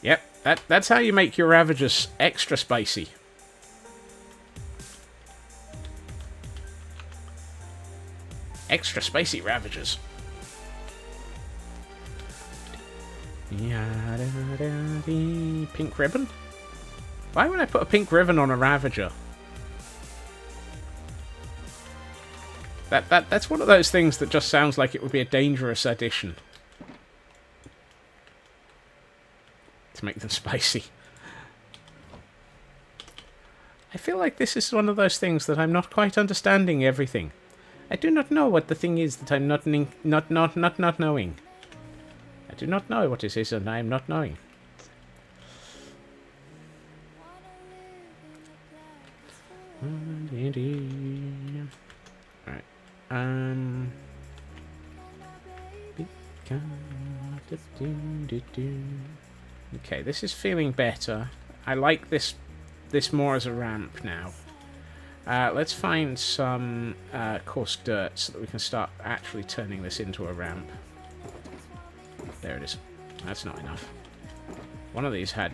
Yep, that's how you make your Ravagers extra spicy. Extra spicy Ravagers. Pink ribbon? Why would I put a pink ribbon on a Ravager? That's one of those things that just sounds like it would be a dangerous addition. To make them spicy. I feel like this is one of those things that I'm not quite understanding everything. I do not know what the thing is that I'm not knowing. I do not know what it is and I am not knowing. Alright. Okay, this is feeling better. I like this more as a ramp now. Let's find some coarse dirt so that we can start actually turning this into a ramp. There it is. That's not enough. One of these had...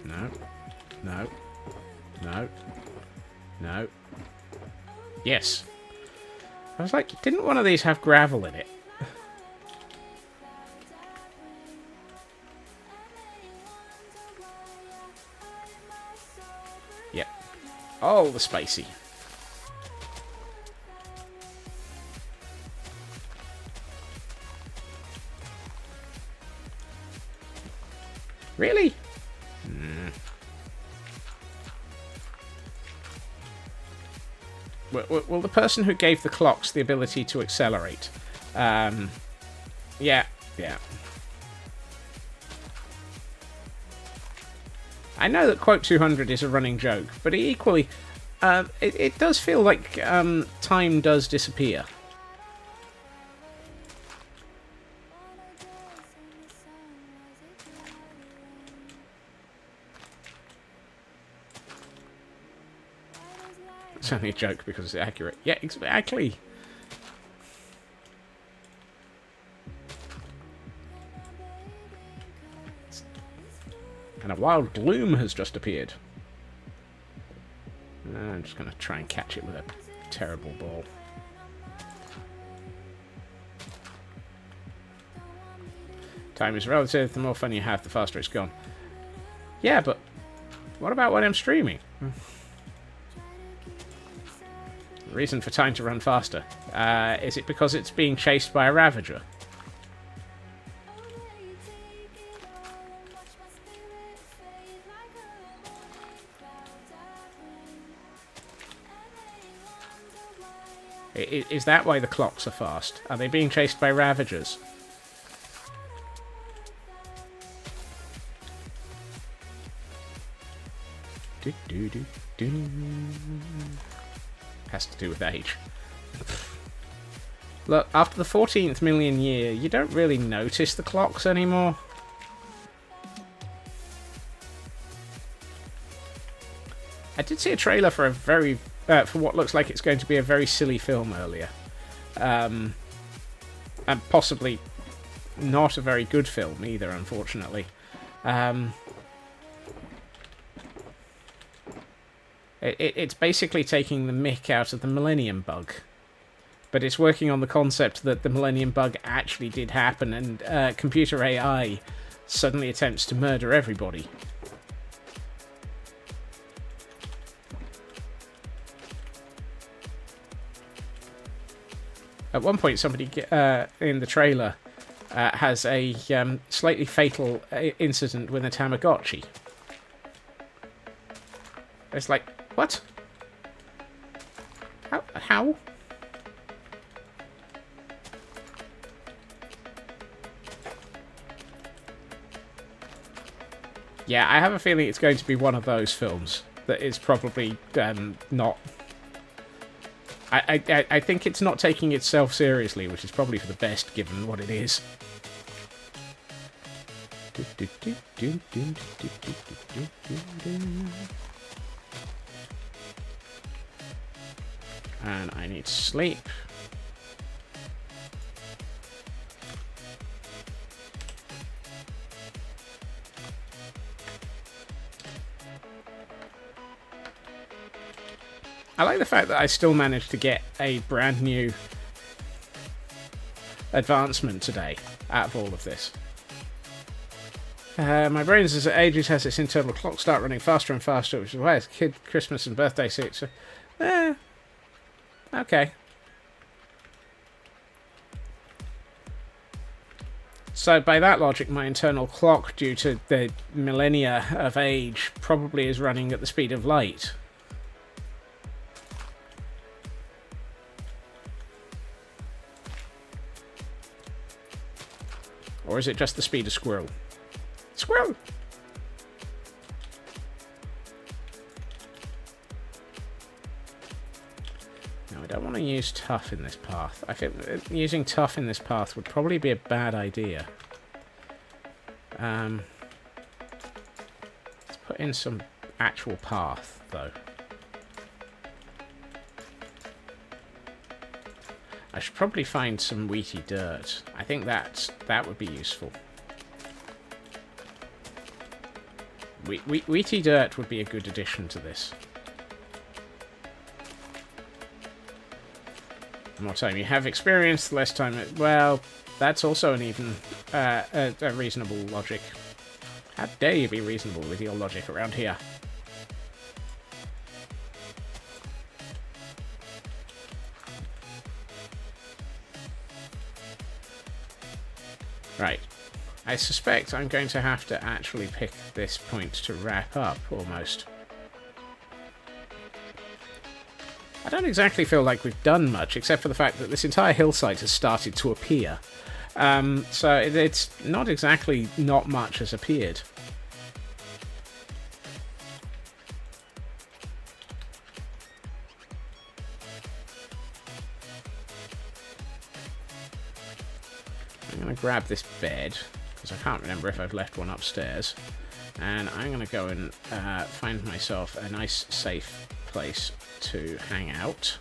No. No. No. No. Yes. I was like, didn't one of these have gravel in it? Yep. Oh, the spacey. Really? Well, the person who gave the clocks the ability to accelerate. Yeah. I know that quote 200 is a running joke, but equally, it does feel like time does disappear. It's only a joke because it's accurate. Yeah, exactly. And a wild gloom has just appeared. I'm just going to try and catch it with a terrible ball. Time is relative. The more fun you have, the faster it's gone. Yeah, but what about when I'm streaming? The reason for time to run faster. Is it because it's being chased by a Ravager? Is that why the clocks are fast? Are they being chased by Ravagers? Has to do with age. Look, after the 14th million year, you don't really notice the clocks anymore. I did see a trailer for for what looks like it's going to be a very silly film earlier. And possibly not a very good film either, unfortunately. It's basically taking the mick out of the Millennium Bug. But it's working on the concept that the Millennium Bug actually did happen and computer AI suddenly attempts to murder everybody. At one point, somebody in the trailer has a slightly fatal incident with a Tamagotchi. It's like, what? How? Yeah, I have a feeling it's going to be one of those films that is probably not... I think it's not taking itself seriously, which is probably for the best given what it is. And I need sleep. I like the fact that I still managed to get a brand new advancement today out of all of this. My brain as it ages has its internal clock start running faster and faster, which is why it's kid Christmas and birthday suits. Okay. So by that logic, my internal clock, due to the millennia of age, probably is running at the speed of light. Or is it just the speed of squirrel? Squirrel! No, I don't want to use tough in this path. I think using tough in this path would probably be a bad idea. Let's put in some actual path, though. I should probably find some wheaty dirt. I think that would be useful. Wheaty dirt would be a good addition to this. The more time you have experience, the less time well, that's also an even a reasonable logic. How dare you be reasonable with your logic around here? Right. I suspect I'm going to have to actually pick this point to wrap up, almost. I don't exactly feel like we've done much, except for the fact that this entire hillside has started to appear. So it's not exactly not much has appeared. I'm going to grab this bed, because I can't remember if I've left one upstairs. And I'm going to go and find myself a nice, safe place to hang out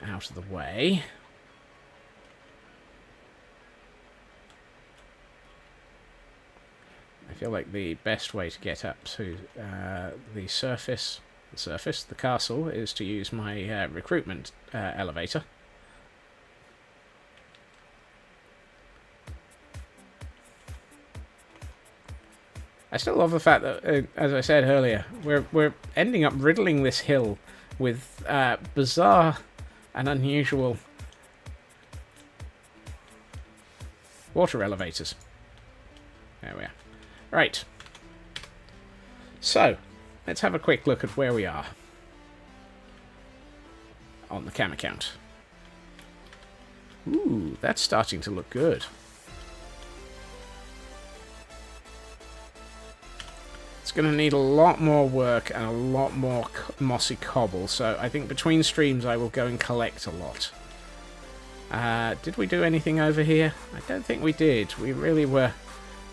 of the way. I feel like the best way to get up to the castle, is to use my recruitment elevator. I still love the fact that, as I said earlier, we're ending up riddling this hill with bizarre and unusual water elevators. There we are. Right. So, let's have a quick look at where we are on the camera count. Ooh, that's starting to look good. It's going to need a lot more work and a lot more mossy cobble, so I think between streams I will go and collect a lot. Did we do anything over here? I don't think we did. We really were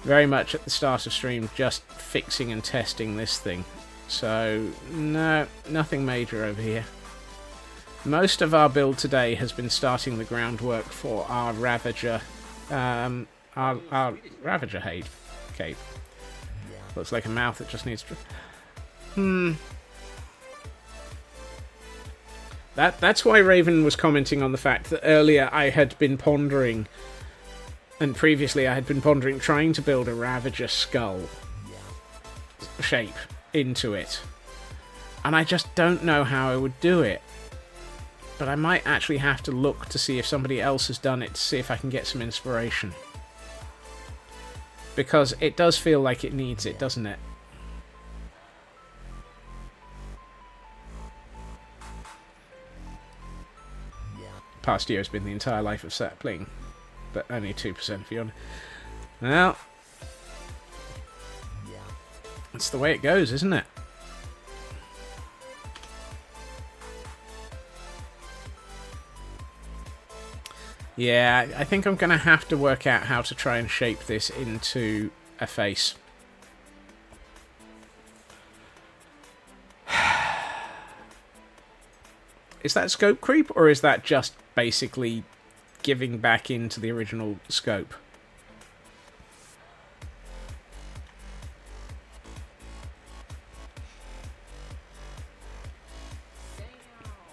very much at the start of stream just fixing and testing this thing. So, no, nothing major over here. Most of our build today has been starting the groundwork for our Ravager, our Ravager cave. Looks like a mouth that just needs to... That's why Raven was commenting on the fact that earlier I had been pondering, and previously I had been pondering trying to build a Ravager skull shape into it. And I just don't know how I would do it. But I might actually have to look to see if somebody else has done it, to see if I can get some inspiration. Because it does feel like it needs it, doesn't it? Past year has been the entire life of sapling, but only 2% beyond. Well, that's the way it goes, isn't it? Yeah, I think I'm going to have to work out how to try and shape this into a face. Is that scope creep, or is that just basically giving back into the original scope?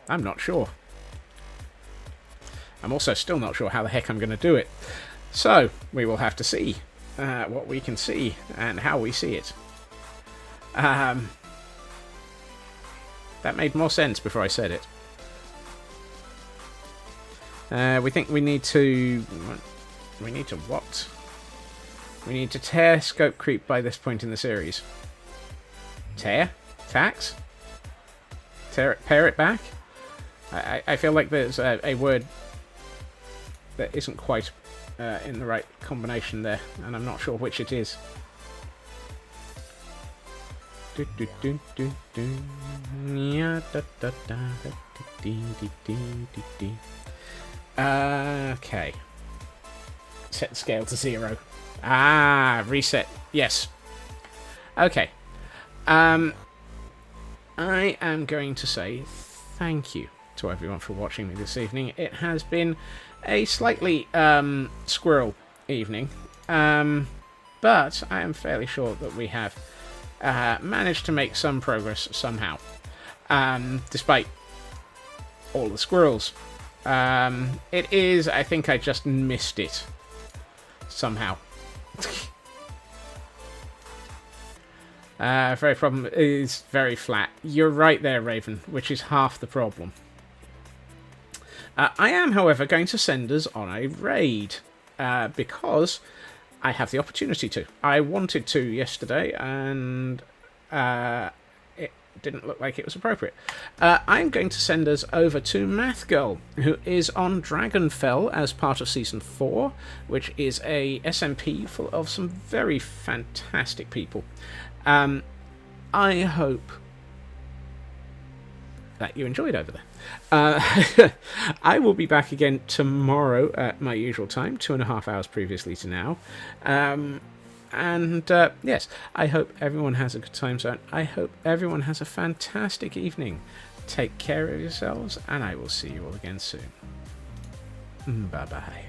I'm not sure. I'm also still not sure how the heck I'm going to do it. So, we will have to see what we can see and how we see it. That made more sense before I said it. We think we need to We need to what? We need to tear scope creep by this point in the series. Tear? Tax? Pare it back? I feel like there's a word that isn't quite in the right combination there, and I'm not sure which it is. Okay. Set the scale to 0. Reset. Yes. Okay. I am going to say thank you to everyone for watching me this evening. It has been a slightly squirrel evening, but I am fairly sure that we have managed to make some progress somehow, despite all the squirrels. It is, I think I just missed it somehow. Very problem is very flat. You're right there, Raven, which is half the problem. I am, however, going to send us on a raid, because I have the opportunity to. I wanted to yesterday, and it didn't look like it was appropriate. I'm going to send us over to Math Girl, who is on Dragonfell as part of Season 4, which is a SMP full of some very fantastic people. I hope that you enjoyed over there. I will be back again tomorrow at my usual time, 2.5 hours previously to now. Yes, I hope everyone has a good time zone. I hope everyone has a fantastic evening. Take care of yourselves, and I will see you all again soon. Bye-bye.